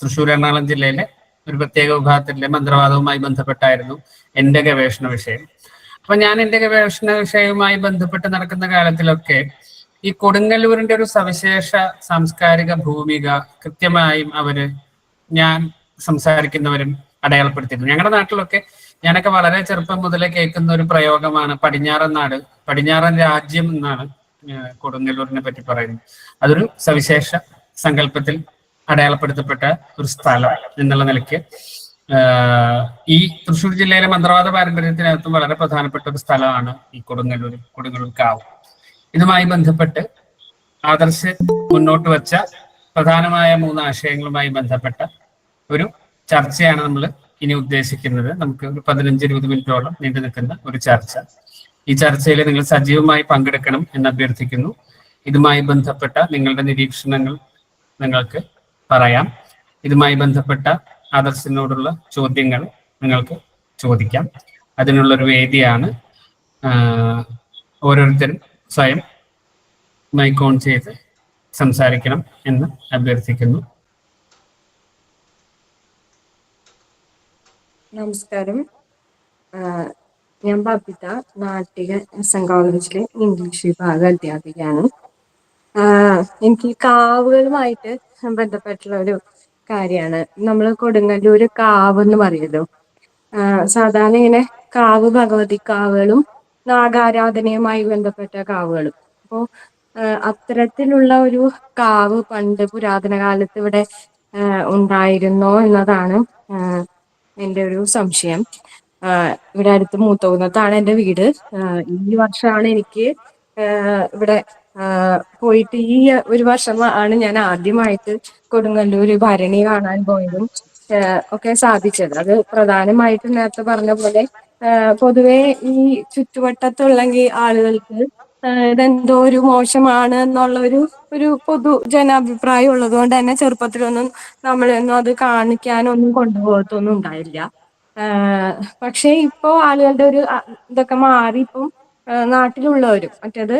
തൃശ്ശൂർ എറണാകുളം ജില്ലയിലെ ഒരു പ്രത്യേക വിഭാഗത്തിലെ മന്ത്രവാദവുമായി ബന്ധപ്പെട്ടായിരുന്നു എൻ്റെ ഗവേഷണ വിഷയം. അപ്പൊ ഞാൻ എൻ്റെ ഗവേഷണ വിഷയവുമായി ബന്ധപ്പെട്ട് നടക്കുന്ന കാലത്തിലൊക്കെ ഈ കൊടുങ്ങല്ലൂരിന്റെ ഒരു സവിശേഷ സാംസ്കാരിക ഭൂമിക കൃത്യമായും ഞാൻ സംസാരിക്കുന്നവരും അടയാളപ്പെടുത്തിയിരുന്നു. ഞങ്ങളുടെ നാട്ടിലൊക്കെ ഞാനൊക്കെ വളരെ ചെറുപ്പം മുതലേ കേൾക്കുന്ന ഒരു പ്രയോഗമാണ് പടിഞ്ഞാറൻ നാട്, പടിഞ്ഞാറൻ രാജ്യം എന്നാണ് കൊടുങ്ങല്ലൂരിനെ പറ്റി പറയുന്നത്. അതൊരു സവിശേഷ സങ്കല്പത്തിൽ അടയാളപ്പെടുത്തപ്പെട്ട ഒരു സ്ഥലം എന്നുള്ള നിലയ്ക്ക് ഈ തൃശ്ശൂർ ജില്ലയിലെ മന്ത്രവാദ പാരമ്പര്യത്തിനകത്തും വളരെ പ്രധാനപ്പെട്ട ഒരു സ്ഥലമാണ് ഈ കൊടുങ്ങല്ലൂർ കാവ്. ഇതുമായി ബന്ധപ്പെട്ട് ആദർശ് മുന്നോട്ട് വെച്ച പ്രധാനമായ 3 ആശയങ്ങളുമായി ബന്ധപ്പെട്ട ഒരു ചർച്ചയാണ് നമ്മൾ ഇനി ഉദ്ദേശിക്കുന്നത്. നമുക്ക് ഒരു 15-20 മിനിറ്റോളം നീണ്ടു നിൽക്കുന്ന ഒരു ചർച്ച. ഈ ചർച്ചയിൽ നിങ്ങൾ സജീവമായി പങ്കെടുക്കണം എന്ന് അഭ്യർത്ഥിക്കുന്നു. ഇതുമായി ബന്ധപ്പെട്ട നിങ്ങളുടെ നിരീക്ഷണങ്ങൾ നിങ്ങൾക്ക് പറയാം. ഇതുമായി ബന്ധപ്പെട്ട ആദർശിനോടുള്ള ചോദ്യങ്ങൾ നിങ്ങൾക്ക് ചോദിക്കാം. അതിനുള്ളൊരു വേദിയാണ്. ഓരോരുത്തരും സ്വയം മൈക്ക് ഓൺ ചെയ്ത് സംസാരിക്കണം എന്ന് അഭ്യർത്ഥിക്കുന്നു. നമസ്കാരം. ഞാൻ ബബിത, നാട്ടിക എസ്.എൻ. കോളേജിലെ ഇംഗ്ലീഷ് വിഭാഗ അധ്യാപികയാണ്. എനിക്ക് കാവുകളുമായിട്ട് ബന്ധപ്പെട്ടുള്ള ഒരു കാര്യമാണ്. നമ്മൾ കൊടുങ്ങല്ലൂര് കാവ് എന്ന് പറയുമല്ലോ. സാധാരണ ഇങ്ങനെ കാവ് ഭഗവതി കാവുകളും നാഗാരാധനയുമായി ബന്ധപ്പെട്ട കാവുകളും. അപ്പോൾ അത്തരത്തിലുള്ള ഒരു കാവ് പണ്ട് പുരാതന കാലത്ത് ഇവിടെ ഉണ്ടായിരുന്നോ എന്നതാണ് എൻ്റെ ഒരു സംശയം. ഇവിടെ അടുത്ത് മൂത്തകുന്നത്താണ് എൻ്റെ വീട്. ഈ വർഷമാണ് എനിക്ക് ഇവിടെ പോയിട്ട് ഈ ഒരു വർഷമാണ് ഞാൻ ആദ്യമായിട്ട് കൊടുങ്ങല്ലൂര് ഭരണി കാണാൻ പോയതും ഒക്കെ സാധിച്ചത്. അത് പ്രധാനമായിട്ടും നേരത്തെ പറഞ്ഞ പോലെ പൊതുവെ ഈ ചുറ്റുവട്ടത്തുള്ള ആളുകൾക്ക് ഇതെന്തോ ഒരു മോശമാണ് എന്നുള്ള ഒരു പൊതു ജനാഭിപ്രായം ഉള്ളത് കൊണ്ട് തന്നെ ചെറുപ്പത്തിലൊന്നും നമ്മളൊന്നും അത് കാണിക്കാനൊന്നും കൊണ്ടുപോകത്തൊന്നും ഉണ്ടായില്ല. പക്ഷെ ഇപ്പോ ആളുകളുടെ ഒരു ഇതൊക്കെ മാറി. ഇപ്പം നാട്ടിലുള്ളവരും മറ്റേത്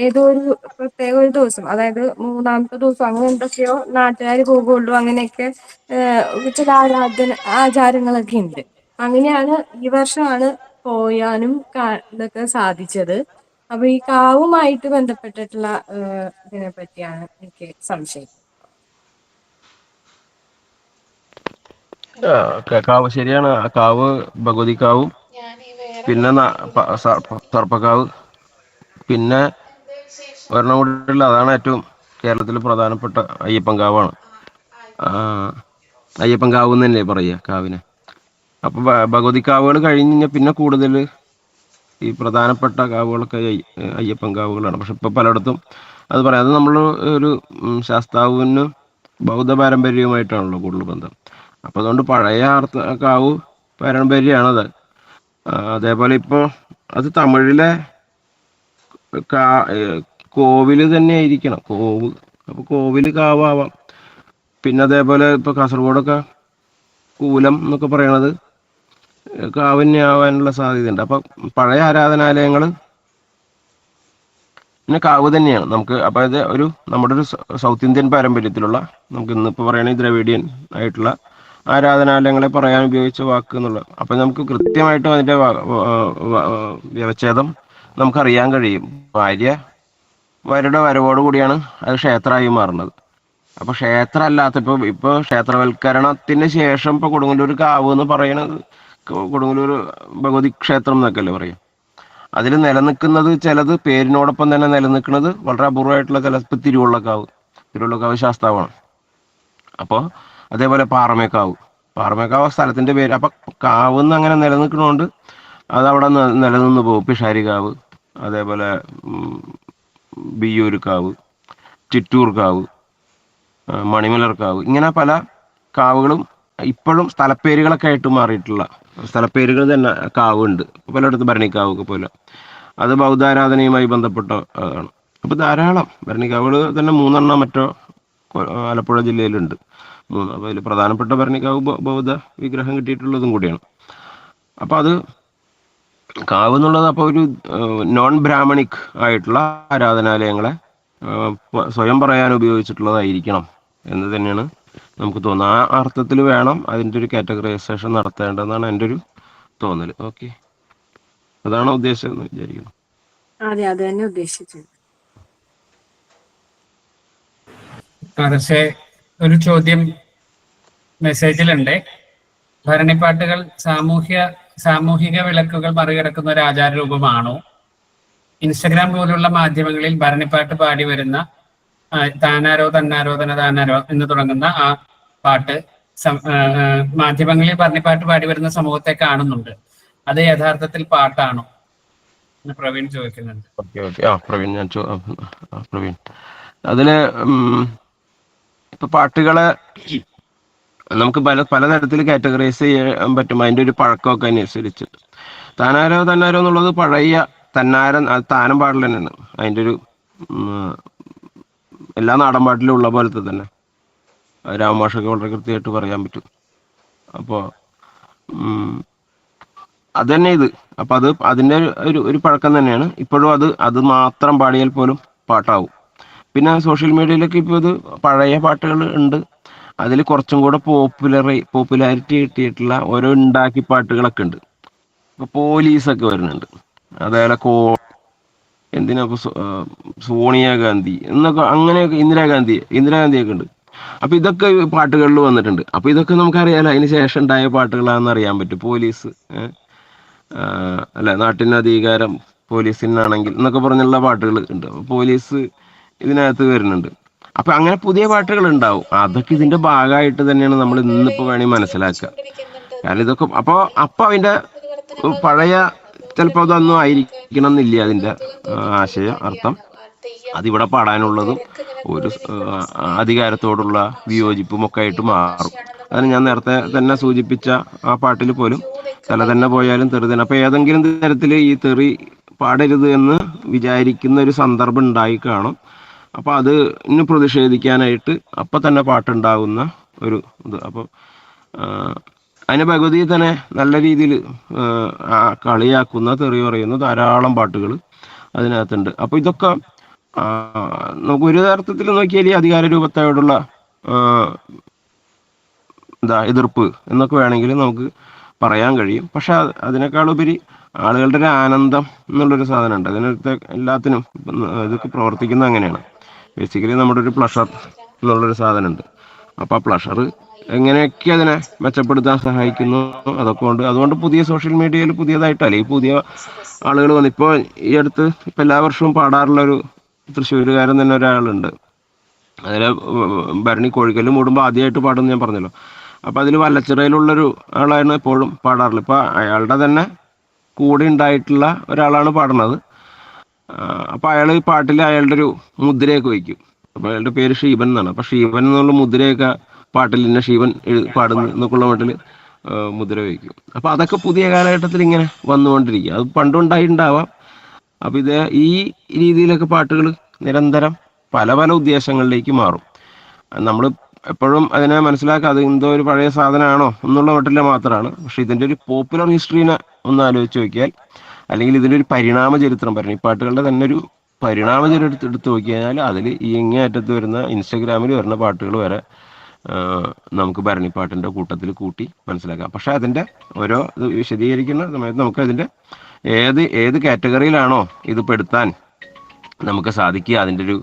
ഏതോ ഒരു പ്രത്യേക ഒരു ദിവസം, അതായത് മൂന്നാമത്തെ ദിവസം അങ്ങനെ എന്തൊക്കെയോ നാട്ടുകാർ പോകുള്ളൂ, അങ്ങനെയൊക്കെ ചില ആചാരങ്ങളൊക്കെ ഉണ്ട്. അങ്ങനെയാണ് ഈ വർഷമാണ് പോയാനും ഇതൊക്കെ സാധിച്ചത്. അപ്പൊ ഈ കാവുമായിട്ട് ബന്ധപ്പെട്ടിട്ടുള്ള ഇതിനെ പറ്റിയാണ് എനിക്ക് സംശയം. കാവ് ശരിയാണ്. കാവ് ഭഗവതി കാവും, പിന്നെ സർപ്പക്കാവ്, പിന്നെ ഒരെണ്ണം കൂടിയുള്ള അതാണ് ഏറ്റവും കേരളത്തിൽ പ്രധാനപ്പെട്ട അയ്യപ്പൻ കാവാണ്. അയ്യപ്പൻ കാവ് എന്നല്ലേ പറയുക കാവിനെ. അപ്പൊ ഭഗവതി കാവുകൾ കഴിഞ്ഞ് പിന്നെ കൂടുതൽ ഈ പ്രധാനപ്പെട്ട കാവുകളൊക്കെ അയ്യപ്പൻ കാവുകളാണ്. പക്ഷെ ഇപ്പൊ പലയിടത്തും അത് പറയാം. അത് നമ്മൾ ഒരു ശാസ്താവിന് ബൗദ്ധ പാരമ്പര്യവുമായിട്ടാണല്ലോ കൂടുതൽ ബന്ധം. അപ്പൊ അതുകൊണ്ട് പഴയ കാവ് പാരമ്പര്യമാണത്. അതേപോലെ ഇപ്പോൾ അത് തമിഴിലെ കോവില് തന്നെ ആയിരിക്കണം, കോവ്. അപ്പൊ കോവില് കാവാവാം. പിന്നെ അതേപോലെ ഇപ്പൊ കാസർഗോഡൊക്കെ കൂലം എന്നൊക്കെ പറയണത് കാവിന് ആവാനുള്ള സാധ്യതയുണ്ട്. അപ്പൊ പഴയ ആരാധനാലയങ്ങൾ പിന്നെ കാവ് തന്നെയാണ് നമുക്ക്. അപ്പൊ ഇത് നമ്മുടെ ഒരു സൗത്ത് ഇന്ത്യൻ പാരമ്പര്യത്തിലുള്ള, നമുക്ക് ഇന്നിപ്പോൾ പറയുകയാണെങ്കിൽ ദ്രവിഡിയൻ ആയിട്ടുള്ള ആരാധനാലയങ്ങളെ പറയാൻ ഉപയോഗിച്ച വാക്ക് എന്നുള്ളത്. അപ്പൊ നമുക്ക് കൃത്യമായിട്ടും അതിന്റെ വ്യവച്ഛേദം നമുക്കറിയാൻ കഴിയും. ഭാര്യയുടെ വരവോട് കൂടിയാണ് അത് ക്ഷേത്രമായി മാറുന്നത്. അപ്പൊ ക്ഷേത്രമല്ലാത്ത ഇപ്പൊ ക്ഷേത്രവൽക്കരണത്തിന് ശേഷം ഇപ്പൊ കൊടുങ്ങല്ലൂർ കാവ് എന്ന് പറയുന്നത് കൊടുങ്ങല്ലൂർ ഭഗവതി ക്ഷേത്രം എന്നൊക്കെ അല്ലേ പറയും. അതിൽ നിലനിൽക്കുന്നത് ചിലത് പേരിനോടൊപ്പം തന്നെ നിലനിൽക്കുന്നത് വളരെ അപൂർവമായിട്ടുള്ള ചില തിരുവള്ളക്കാവ് ശാസ്താവാണ്. അപ്പോൾ അതേപോലെ പാറമേക്കാവ് സ്ഥലത്തിന്റെ പേര്. അപ്പൊ കാവ് എന്ന് അങ്ങനെ നിലനിൽക്കണോണ്ട് അതവിടെ നിലനിന്ന് പോകും. പിഷാരിക്കാവ്, അതേപോലെ ബിയ്യൂർക്കാവ്, ചിറ്റൂർക്കാവ്, മണിമലർക്കാവ്, ഇങ്ങനെ പല കാവുകളും ഇപ്പോഴും സ്ഥലപ്പേരുകളൊക്കെ ആയിട്ട് മാറിയിട്ടുള്ള സ്ഥലപ്പേരുകൾ തന്നെ കാവുണ്ട്. പലയിടത്ത് ഭരണിക്കാവൊക്കെ പോലെ അത് ബൗദ്ധാരാധനയുമായി ബന്ധപ്പെട്ട ആണ്. അപ്പൊ ധാരാളം ഭരണിക്കാവുകൾ തന്നെ 3 മറ്റോ ആലപ്പുഴ ജില്ലയിലുണ്ട്. അപ്പൊ അതിൽ പ്രധാനപ്പെട്ട ഭരണിക്കാവ് ബൗദ്ധ വിഗ്രഹം കിട്ടിയിട്ടുള്ളതും കൂടിയാണ്. അപ്പൊ അത് കാവ് എന്നുള്ളത് അപ്പോൾ ഒരു നോൺ ബ്രാഹ്മണിക് ആയിട്ടുള്ള ആരാധനാലയങ്ങളെ സ്വയം പറയാൻ ഉപയോഗിച്ചിട്ടുള്ളതായിരിക്കണം എന്ന് തന്നെയാണ് നമുക്ക് തോന്നുന്നത്. ആ അർത്ഥത്തിൽ വേണം അതിൻ്റെ ഒരു കാറ്റഗറൈസേഷൻ നടത്തേണ്ടതെന്നാണ് എൻ്റെ ഒരു തോന്നൽ. ഓക്കെ, അതാണ് ഉദ്ദേശിച്ചതെന്ന് വിചാരിക്കുന്നു. അതെ, അത് തന്നെ ഉദ്ദേശിച്ചത്. പക്ഷേ ഒരു ചോദ്യം മെസ്സേജിലുണ്ട്. ഭരണിപ്പാട്ടുകൾ സാമൂഹിക വിളക്കുകൾ മറികടക്കുന്ന ഒരു ആചാരരൂപമാണോ? ഇൻസ്റ്റഗ്രാം പോലുള്ള മാധ്യമങ്ങളിൽ ഭരണിപ്പാട്ട് പാടി വരുന്ന താനാരോ തന്നാരോ താനാരോ എന്ന് തുടങ്ങുന്ന ആ പാട്ട് മാധ്യമങ്ങളിൽ ഭരണിപ്പാട്ട് പാടി വരുന്ന സമൂഹത്തെ കാണുന്നുണ്ട്. അത് യഥാർത്ഥത്തിൽ പാട്ടാണോ എന്ന് പ്രവീൺ ചോദിക്കുന്നുണ്ട്. പ്രവീൺ അതില് ഇപ്പൊ പാട്ടുകളെ നമുക്ക് പലതരത്തിൽ കാറ്റഗറൈസ് ചെയ്യാൻ പറ്റും. അതിന്റെ ഒരു പഴക്കമൊക്കെ അനുസരിച്ച് താനാരോ എന്നുള്ളത് പഴയ താനം പാടൽ തന്നെയാണ്. അതിന്റെ ഒരു എല്ലാ നാടൻ പാട്ടിലും ഉള്ള പോലത്തെ തന്നെ രാമമാഷൊക്കെ വളരെ കൃത്യമായിട്ട് പറയാൻ പറ്റും. അപ്പോൾ അത് തന്നെ ഇത്. അപ്പൊ അതിന്റെ ഒരു പഴക്കം തന്നെയാണ്. ഇപ്പോഴും അത് മാത്രം പാടിയാൽ പോലും പാട്ടാവും. പിന്നെ സോഷ്യൽ മീഡിയയിലൊക്കെ ഇപ്പോൾ ഇത് പഴയ പാട്ടുകൾ ഉണ്ട്. അതിൽ കുറച്ചും കൂടെ പോപ്പുലാരിറ്റി കിട്ടിയിട്ടുള്ള ഓരോ ഉണ്ടാക്കി പാട്ടുകളൊക്കെ ഉണ്ട്. ഇപ്പൊ പോലീസൊക്കെ വരുന്നുണ്ട്. അതേപോലെ എന്തിനാ സോണിയാഗാന്ധി എന്നൊക്കെ, അങ്ങനെയൊക്കെ ഇന്ദിരാഗാന്ധിയൊക്കെ ഉണ്ട്. അപ്പൊ ഇതൊക്കെ പാട്ടുകളിൽ വന്നിട്ടുണ്ട്. അപ്പൊ ഇതൊക്കെ നമുക്കറിയാലോ അതിന് ശേഷം ഉണ്ടായ പാട്ടുകളാണെന്ന് അറിയാൻ പറ്റും. പോലീസ് അല്ല, നാട്ടിന് അധികാരം പോലീസിനാണെങ്കിൽ എന്നൊക്കെ പറഞ്ഞുള്ള പാട്ടുകൾ ഉണ്ട്. പോലീസ് ഇതിനകത്ത് വരുന്നുണ്ട്. അപ്പൊ അങ്ങനെ പുതിയ പാട്ടുകൾ ഉണ്ടാവും. അതൊക്കെ ഇതിന്റെ ഭാഗമായിട്ട് തന്നെയാണ് നമ്മൾ ഇന്നിപ്പോ വേണമെങ്കിൽ മനസ്സിലാക്കുക. കാരണം ഇതൊക്കെ അപ്പൊ അതിന്റെ പഴയ ചിലപ്പോൾ അതൊന്നും ആയിരിക്കണം എന്നില്ല അതിന്റെ ആശയം അർത്ഥം. അതിവിടെ പാടാനുള്ളതും ഒരു അധികാരത്തോടുള്ള വിയോജിപ്പും ഒക്കെ ആയിട്ട് മാറും. അതിന് ഞാൻ നേരത്തെ തന്നെ സൂചിപ്പിച്ച ആ പാട്ടിൽ പോലും തല തന്നെ പോയാലും തെറി തന്നെ. അപ്പൊ ഏതെങ്കിലും തരത്തിൽ ഈ തെറി പാടരുത് എന്ന് വിചാരിക്കുന്ന ഒരു സന്ദർഭം ഉണ്ടായി കാണും. അപ്പൊ അതിന് പ്രതിഷേധിക്കാനായിട്ട് അപ്പൊ തന്നെ പാട്ടുണ്ടാകുന്ന ഒരു ഇത്. അപ്പൊ അതിന് ഭഗവതിയെ തന്നെ നല്ല രീതിയിൽ കളിയാക്കുന്ന തെറി പറയുന്ന ധാരാളം പാട്ടുകൾ അതിനകത്തുണ്ട്. അപ്പൊ ഇതൊക്കെ നമുക്ക് ഒരു അർത്ഥത്തിൽ നോക്കിയാൽ ഈ അധികാര രൂപത്തോടുള്ള എതിർപ്പ് എന്നൊക്കെ വേണമെങ്കിൽ നമുക്ക് പറയാൻ കഴിയും. പക്ഷെ അതിനേക്കാളുപരി ആളുകളുടെ ഒരു ആനന്ദം എന്നുള്ളൊരു സാധനമുണ്ട് അതിനകത്ത്. എല്ലാത്തിനും ഇതൊക്കെ പ്രവർത്തിക്കുന്നത് അങ്ങനെയാണ്. ബേസിക്കലി നമ്മുടെ ഒരു പ്ലഷർ എന്നുള്ളൊരു സാധനമുണ്ട്. അപ്പോൾ ആ പ്ലഷർ എങ്ങനെയൊക്കെ അതിനെ മെച്ചപ്പെടുത്താൻ സഹായിക്കുന്നു അതുകൊണ്ട് പുതിയ സോഷ്യൽ മീഡിയയിൽ പുതിയതായിട്ടല്ലേ ഈ പുതിയ ആളുകൾ വന്നു. ഇപ്പോൾ ഈ അടുത്ത് ഇപ്പം എല്ലാ വർഷവും പാടാറുള്ളൊരു തൃശ്ശൂരുകാരൻ തന്നെ ഒരാളുണ്ട്. അതിൽ ഭരണി കോഴിക്കല്ല് മൂടുമ്പോൾ ആദ്യമായിട്ട് പാടുമെന്ന് ഞാൻ പറഞ്ഞല്ലോ. അപ്പം അതിൽ വല്ലച്ചിറയിലുള്ളൊരു ആളാണ് എപ്പോഴും പാടാറുള്ളത്. ഇപ്പം അയാളുടെ തന്നെ കൂടെ ഉണ്ടായിട്ടുള്ള ഒരാളാണ് പാടുന്നത്. അപ്പം അയാൾ ഈ പാട്ടിൽ അയാളുടെ ഒരു മുദ്രയൊക്കെ വയ്ക്കും. അപ്പം അയാളുടെ പേര് ഷീബൻ എന്നാണ്. അപ്പം ഷീബൻ എന്നുള്ള മുദ്രയൊക്കെ പാട്ടിൽ ഇന്ന ഷീബൻ പാടുന്നു എന്നൊക്കെയുള്ള മട്ടിൽ മുദ്ര വയ്ക്കും. അപ്പം അതൊക്കെ പുതിയ കാലഘട്ടത്തിൽ ഇങ്ങനെ വന്നുകൊണ്ടിരിക്കുക. അത് പണ്ടുണ്ടായിട്ടുണ്ടാവാം. അപ്പം ഇത് ഈ രീതിയിലൊക്കെ പാട്ടുകൾ നിരന്തരം പല പല ഉദ്ദേശങ്ങളിലേക്ക് മാറും. നമ്മൾ എപ്പോഴും അതിനെ മനസ്സിലാക്കുക അത് എന്തോ ഒരു പഴയ സാധനമാണോ എന്നുള്ള മട്ടിൽ മാത്രമാണ്. പക്ഷെ ഇതിൻ്റെ ഒരു പോപ്പുലർ ഹിസ്റ്ററിനെ ഒന്ന് ആലോചിച്ച് നോക്കിയാൽ, അല്ലെങ്കിൽ ഇതിൻ്റെ ഒരു പരിണാമ ചരിത്രം പറഞ്ഞു, ഈ പാട്ടുകളുടെ തന്നെ ഒരു പരിണാമ ചരിത്രം എടുത്ത് നോക്കിയാൽ അതിൽ ഈ ഇങ്ങേയറ്റത്ത് വരുന്ന ഇൻസ്റ്റഗ്രാമിൽ വരുന്ന പാട്ടുകൾ വരെ നമുക്ക് ഭരണിപ്പാട്ടിൻ്റെ കൂട്ടത്തിൽ കൂട്ടി മനസ്സിലാക്കാം. പക്ഷെ അതിൻ്റെ ഓരോ ഇത് വിശദീകരിക്കുന്ന സമയത്ത് നമുക്ക് അതിൻ്റെ ഏത് കാറ്റഗറിയിലാണോ ഇത് പെടുത്താൻ നമുക്ക് സാധിക്കുക, അതിൻ്റെ ഒരു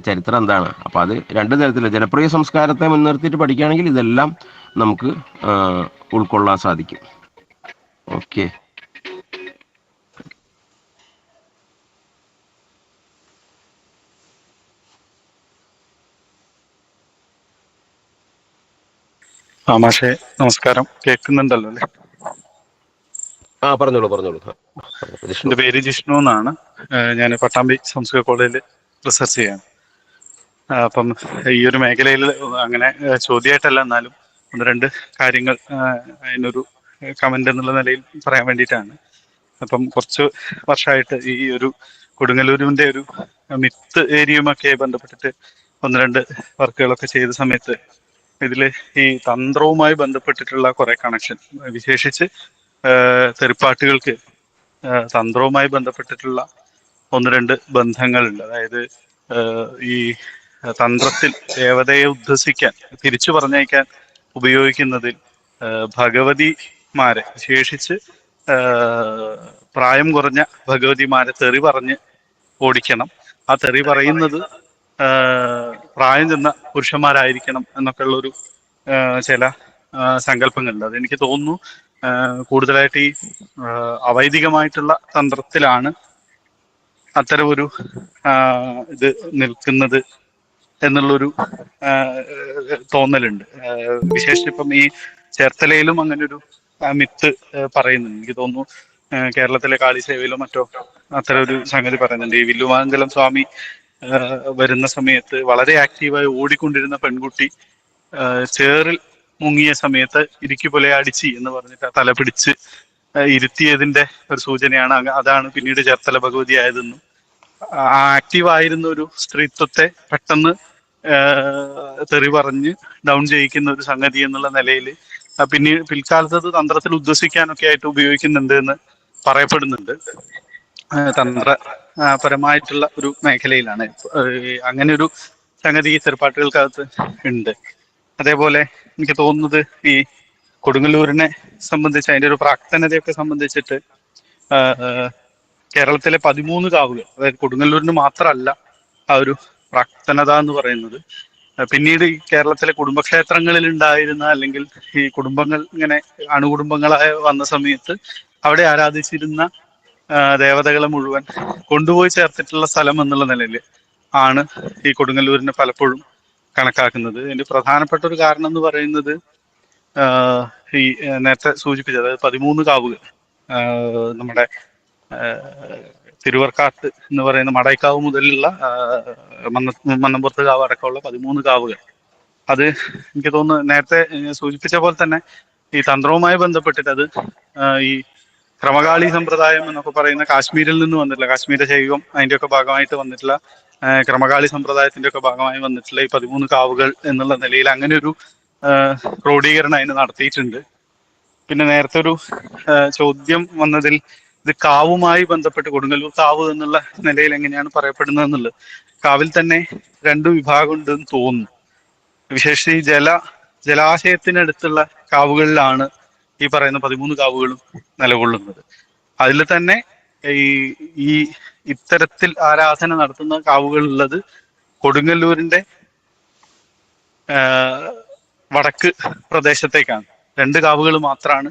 ചരിത്രം എന്താണ്. അപ്പം അത് രണ്ട് തരത്തിലുള്ള ജനപ്രിയ സംസ്കാരത്തെ മുൻനിർത്തിയിട്ട് പഠിക്കുകയാണെങ്കിൽ ഇതെല്ലാം നമുക്ക് ഉൾക്കൊള്ളാൻ സാധിക്കും. ഓക്കെ. മാഷേ നമസ്കാരം, കേൾക്കുന്നുണ്ടല്ലോ അല്ലേ? പറഞ്ഞോളൂ. എൻ്റെ പേര് ജിഷ്ണു എന്നാണ്. ഞാൻ പട്ടാമ്പി സംസ്കൃത കോളേജിൽ റിസർച്ച് ചെയ്യാണ്. അപ്പം ഈ ഒരു മേഖലയിൽ അങ്ങനെ ചോദ്യമായിട്ടല്ല, എന്നാലും ഒന്ന് രണ്ട് കാര്യങ്ങൾ അതിനൊരു കമൻ്റ് എന്നുള്ള നിലയിൽ പറയാൻ വേണ്ടിയിട്ടാണ്. അപ്പം കുറച്ച് വർഷമായിട്ട് ഈ ഒരു കൊടുങ്ങല്ലൂരിൻ്റെ ഒരു മിത്ത് ഏരിയയുമൊക്കെ ബന്ധപ്പെട്ടിട്ട് ഒന്ന് രണ്ട് വർക്കുകളൊക്കെ ചെയ്ത സമയത്ത് ഇതിൽ ഈ തന്ത്രവുമായി ബന്ധപ്പെട്ടിട്ടുള്ള കുറെ കണക്ഷൻ, വിശേഷിച്ച് തെറിപ്പാട്ടുകൾക്ക് തന്ത്രവുമായി ബന്ധപ്പെട്ടിട്ടുള്ള ഒന്ന് രണ്ട് ബന്ധങ്ങളുണ്ട്. അതായത് ഈ തന്ത്രത്തിൽ ദേവതയെ ഉദ്ധസിക്കാൻ, തിരിച്ചു പറഞ്ഞയക്കാൻ ഉപയോഗിക്കുന്നതിൽ ഭഗവതിമാരെ, വിശേഷിച്ച് പ്രായം കുറഞ്ഞ ഭഗവതിമാരെ തെറി പറഞ്ഞ് ഓടിക്കണം. ആ തെറി പറയുന്നത് പ്രായം ചെന്ന പുരുഷന്മാരായിരിക്കണം എന്നൊക്കെ ഉള്ളൊരു ചില സങ്കല്പങ്ങളുണ്ട്. അതെനിക്ക് തോന്നുന്നു കൂടുതലായിട്ട് ഈ അവൈദികമായിട്ടുള്ള തന്ത്രത്തിലാണ് അത്തരമൊരു ഇത് നിൽക്കുന്നത് എന്നുള്ളൊരു തോന്നലുണ്ട്. വിശേഷിച്ച് ഇപ്പം ഈ ചേർത്തലയിലും അങ്ങനെ ഒരു മിത്ത് പറയുന്നുണ്ട്. എനിക്ക് തോന്നുന്നു കേരളത്തിലെ കാളിസേവയിലോ മറ്റോ അത്തരം ഒരു സംഗതി പറയുന്നുണ്ട്. ഈ വില്ലുവാങ്കലം സ്വാമി വരുന്ന സമയത്ത് വളരെ ആക്റ്റീവായി ഓടിക്കൊണ്ടിരുന്ന പെൺകുട്ടി ചേറിൽ മുങ്ങിയ സമയത്ത് ഇരിക്കുപോലെ അടിച്ചി എന്ന് പറഞ്ഞിട്ട് തല പിടിച്ച് ഇരുത്തിയതിന്റെ ഒരു സൂചനയാണ്. അതാണ് പിന്നീട് ചേർത്തല ഭഗവതി ആയതെന്നും ആ ആക്റ്റീവായിരുന്ന ഒരു സ്ത്രീത്വത്തെ പെട്ടെന്ന് തെറി പറഞ്ഞ് ഡൗൺ ചെയ്യിക്കുന്ന ഒരു സംഗതി എന്നുള്ള നിലയിൽ പിൽക്കാലത്ത് അത് തന്ത്രത്തിൽ ഉദ്ദേശിക്കാനൊക്കെ ആയിട്ട് ഉപയോഗിക്കുന്നുണ്ട് എന്ന് പറയപ്പെടുന്നുണ്ട്. തന്ത്രപരമായിട്ടുള്ള ഒരു മേഖലയിലാണ് അങ്ങനെ ഒരു സംഗതി ഈ തെറിപ്പാട്ടുകൾക്കകത്ത് ഉണ്ട്. അതേപോലെ എനിക്ക് തോന്നുന്നത് ഈ കൊടുങ്ങല്ലൂരിനെ സംബന്ധിച്ച് അതിൻ്റെ ഒരു പ്രാക്തനതയൊക്കെ സംബന്ധിച്ചിട്ട് കേരളത്തിലെ 13 കാവുകൾ, അതായത് കൊടുങ്ങല്ലൂരിന് മാത്രമല്ല ആ ഒരു പ്രാക്തനത എന്ന് പറയുന്നത്. പിന്നീട് ഈ കേരളത്തിലെ കുടുംബക്ഷേത്രങ്ങളിൽ ഉണ്ടായിരുന്ന, അല്ലെങ്കിൽ ഈ കുടുംബങ്ങൾ ഇങ്ങനെ അണുകുടുംബങ്ങളായി വന്ന സമയത്ത് അവിടെ ആരാധിച്ചിരുന്ന ദേവതകളെ മുഴുവൻ കൊണ്ടുപോയി ചേർത്തിട്ടുള്ള സ്ഥലം എന്നുള്ള നിലയിൽ ആണ് ഈ കൊടുങ്ങല്ലൂരിനെ പലപ്പോഴും കണക്കാക്കുന്നത്. ഇതിന്റെ പ്രധാനപ്പെട്ട ഒരു കാരണം എന്ന് പറയുന്നത് ആഹ് ഈ നേരത്തെ സൂചിപ്പിച്ചത്, അതായത് 13 കാവുകൾ നമ്മുടെ തിരുവർക്കാട്ട് എന്ന് പറയുന്ന മടൈക്കാവ് മുതലുള്ള മന്നമ്പുറത്ത് കാവ് അടക്കമുള്ള 13 കാവുകൾ, അത് എനിക്ക് തോന്നുന്നു നേരത്തെ സൂചിപ്പിച്ച പോലെ തന്നെ ഈ തന്ത്രവുമായി ബന്ധപ്പെട്ടിട്ട് അത് ഈ ക്രമകാളി സമ്പ്രദായം എന്നൊക്കെ പറയുന്ന കാശ്മീരിൽ നിന്ന് വന്നിട്ടുള്ള, കാശ്മീര ശൈവം അതിൻ്റെയൊക്കെ ഭാഗമായിട്ട് വന്നിട്ടുള്ള ക്രമകാളി സമ്പ്രദായത്തിന്റെ ഒക്കെ ഭാഗമായി വന്നിട്ടുള്ള ഈ 13 കാവുകൾ എന്നുള്ള നിലയിൽ അങ്ങനെ ഒരു ക്രോഡീകരണം അതിന് നടത്തിയിട്ടുണ്ട്. പിന്നെ നേരത്തെ ഒരു ചോദ്യം വന്നതിൽ ഇത് കാവുമായി ബന്ധപ്പെട്ട് കൊടുങ്ങല്ലൂർ കാവ് എന്നുള്ള നിലയിൽ എങ്ങനെയാണ് പറയപ്പെടുന്നത് എന്നുള്ളത്, കാവിൽ തന്നെ 2 വിഭാഗം ഉണ്ടെന്ന് തോന്നുന്നു. വിശേഷിച്ച് ഈ ജലാശയത്തിനടുത്തുള്ള കാവുകളിലാണ് ഈ പറയുന്ന 13 കാവുകളും നിലകൊള്ളുന്നത്. അതിൽ തന്നെ ഈ ഇത്തരത്തിൽ ആരാധന നടത്തുന്ന കാവുകളുള്ളത് കൊടുങ്ങല്ലൂരിന്റെ വടക്ക് പ്രദേശത്തേക്കാണ്. 2 കാവുകൾ മാത്രമാണ്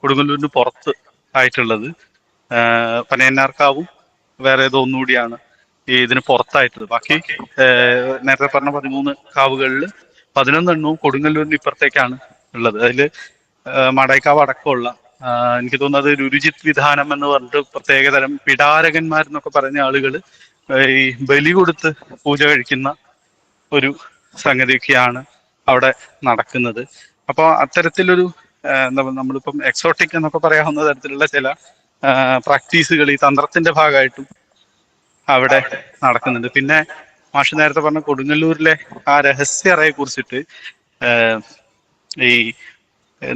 കൊടുങ്ങല്ലൂരിന് പുറത്ത് ആയിട്ടുള്ളത്. പനയന്നാർക്കാവും വേറെ ഏതോ ഒന്നുകൂടിയാണ് ഈ ഇതിന് പുറത്തായിട്ടുള്ളത്. ബാക്കി നേരത്തെ പറഞ്ഞ 13 കാവുകളിൽ 11 എണ്ണവും കൊടുങ്ങല്ലൂരിന് ഇപ്പുറത്തേക്കാണ് ഉള്ളത്. അതിൽ മടൈക്കാവ് അടക്കമുള്ള എനിക്ക് തോന്നുന്നത് രുചിത് വിധാനം എന്ന് പറഞ്ഞിട്ട് പ്രത്യേകതരം പിടാരകന്മാരെന്നൊക്കെ പറഞ്ഞ ആളുകൾ ഈ ബലി കൊടുത്ത് പൂജ കഴിക്കുന്ന ഒരു സംഗതിയൊക്കെയാണ് അവിടെ നടക്കുന്നത്. അപ്പോൾ അത്തരത്തിലൊരു എന്താ നമ്മളിപ്പം എക്സോട്ടിക് എന്നൊക്കെ പറയാവുന്ന തരത്തിലുള്ള ചില പ്രാക്ടീസുകൾ ഈ തന്ത്രത്തിന്റെ ഭാഗമായിട്ടും അവിടെ നടക്കുന്നുണ്ട്. പിന്നെ മാഷ് നേരത്തെ പറഞ്ഞ കൊടുങ്ങല്ലൂരിലെ ആ രഹസ്യറയെ കുറിച്ചിട്ട് ഈ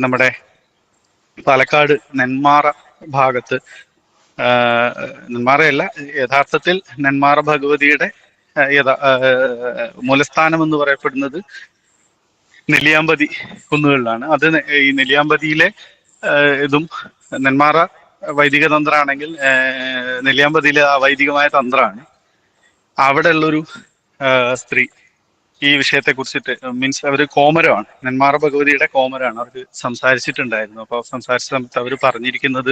നമ്മുടെ പാലക്കാട് നെന്മാറ ഭാഗത്ത്, നെന്മാറയല്ല യഥാർത്ഥത്തിൽ നെന്മാറ ഭഗവതിയുടെ മൂലസ്ഥാനം എന്ന് പറയപ്പെടുന്നത് നെല്ലിയാമ്പതി കുന്നുകളിലാണ്. അത് ഈ നെല്ലിയാമ്പതിയിലെ ഇതും നെന്മാറ വൈദിക തന്ത്രമാണെങ്കിൽ നെല്ലിയാമ്പതിയിലെ വൈദികമായ തന്ത്രമാണ്. അവിടെ ഉള്ളൊരു സ്ത്രീ ഈ വിഷയത്തെ കുറിച്ചിട്ട് മീൻസ് അവർ കോമരമാണ്, നെന്മാറ ഭഗവതിയുടെ കോമരമാണ്. അവർ സംസാരിച്ചിട്ടുണ്ടായിരുന്നു. അപ്പോൾ സംസാരിച്ച സമയത്ത് അവർ പറഞ്ഞിരിക്കുന്നത്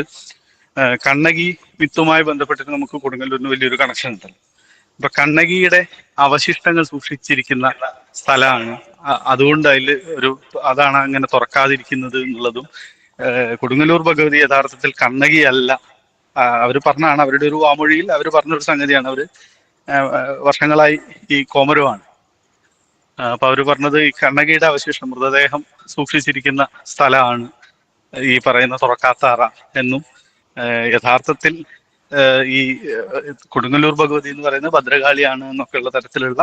കണ്ണകി മിത്തുമായി ബന്ധപ്പെട്ടിട്ട് നമുക്ക് കൊടുങ്ങല്ലൂരിന് വലിയൊരു കണക്ഷൻ ഉണ്ടല്ലോ. അപ്പൊ കണ്ണകിയുടെ അവശിഷ്ടങ്ങൾ സൂക്ഷിച്ചിരിക്കുന്ന സ്ഥലമാണ്. അതുകൊണ്ട് അതിൽ അതാണ് അങ്ങനെ തുറക്കാതിരിക്കുന്നത് എന്നുള്ളതും, കൊടുങ്ങല്ലൂർ ഭഗവതി യഥാർത്ഥത്തിൽ കണ്ണകിയല്ല. അവർ പറഞ്ഞാണ്, അവരുടെ ഒരു വാമൊഴിയിൽ അവർ പറഞ്ഞൊരു സംഗതിയാണ്. അവർ വർഷങ്ങളായി ഈ കോമരമാണ്. അപ്പൊ അവർ പറഞ്ഞത് ഈ കണ്ണകിയുടെ അവശിഷ്ടം, മൃതദേഹം സൂക്ഷിച്ചിരിക്കുന്ന സ്ഥലമാണ് ഈ പറയുന്ന തുറക്കാത്താറ എന്നും, യഥാർത്ഥത്തിൽ ഈ കൊടുങ്ങല്ലൂർ ഭഗവതി എന്ന് പറയുന്നത് ഭദ്രകാളിയാണ് എന്നൊക്കെയുള്ള തരത്തിലുള്ള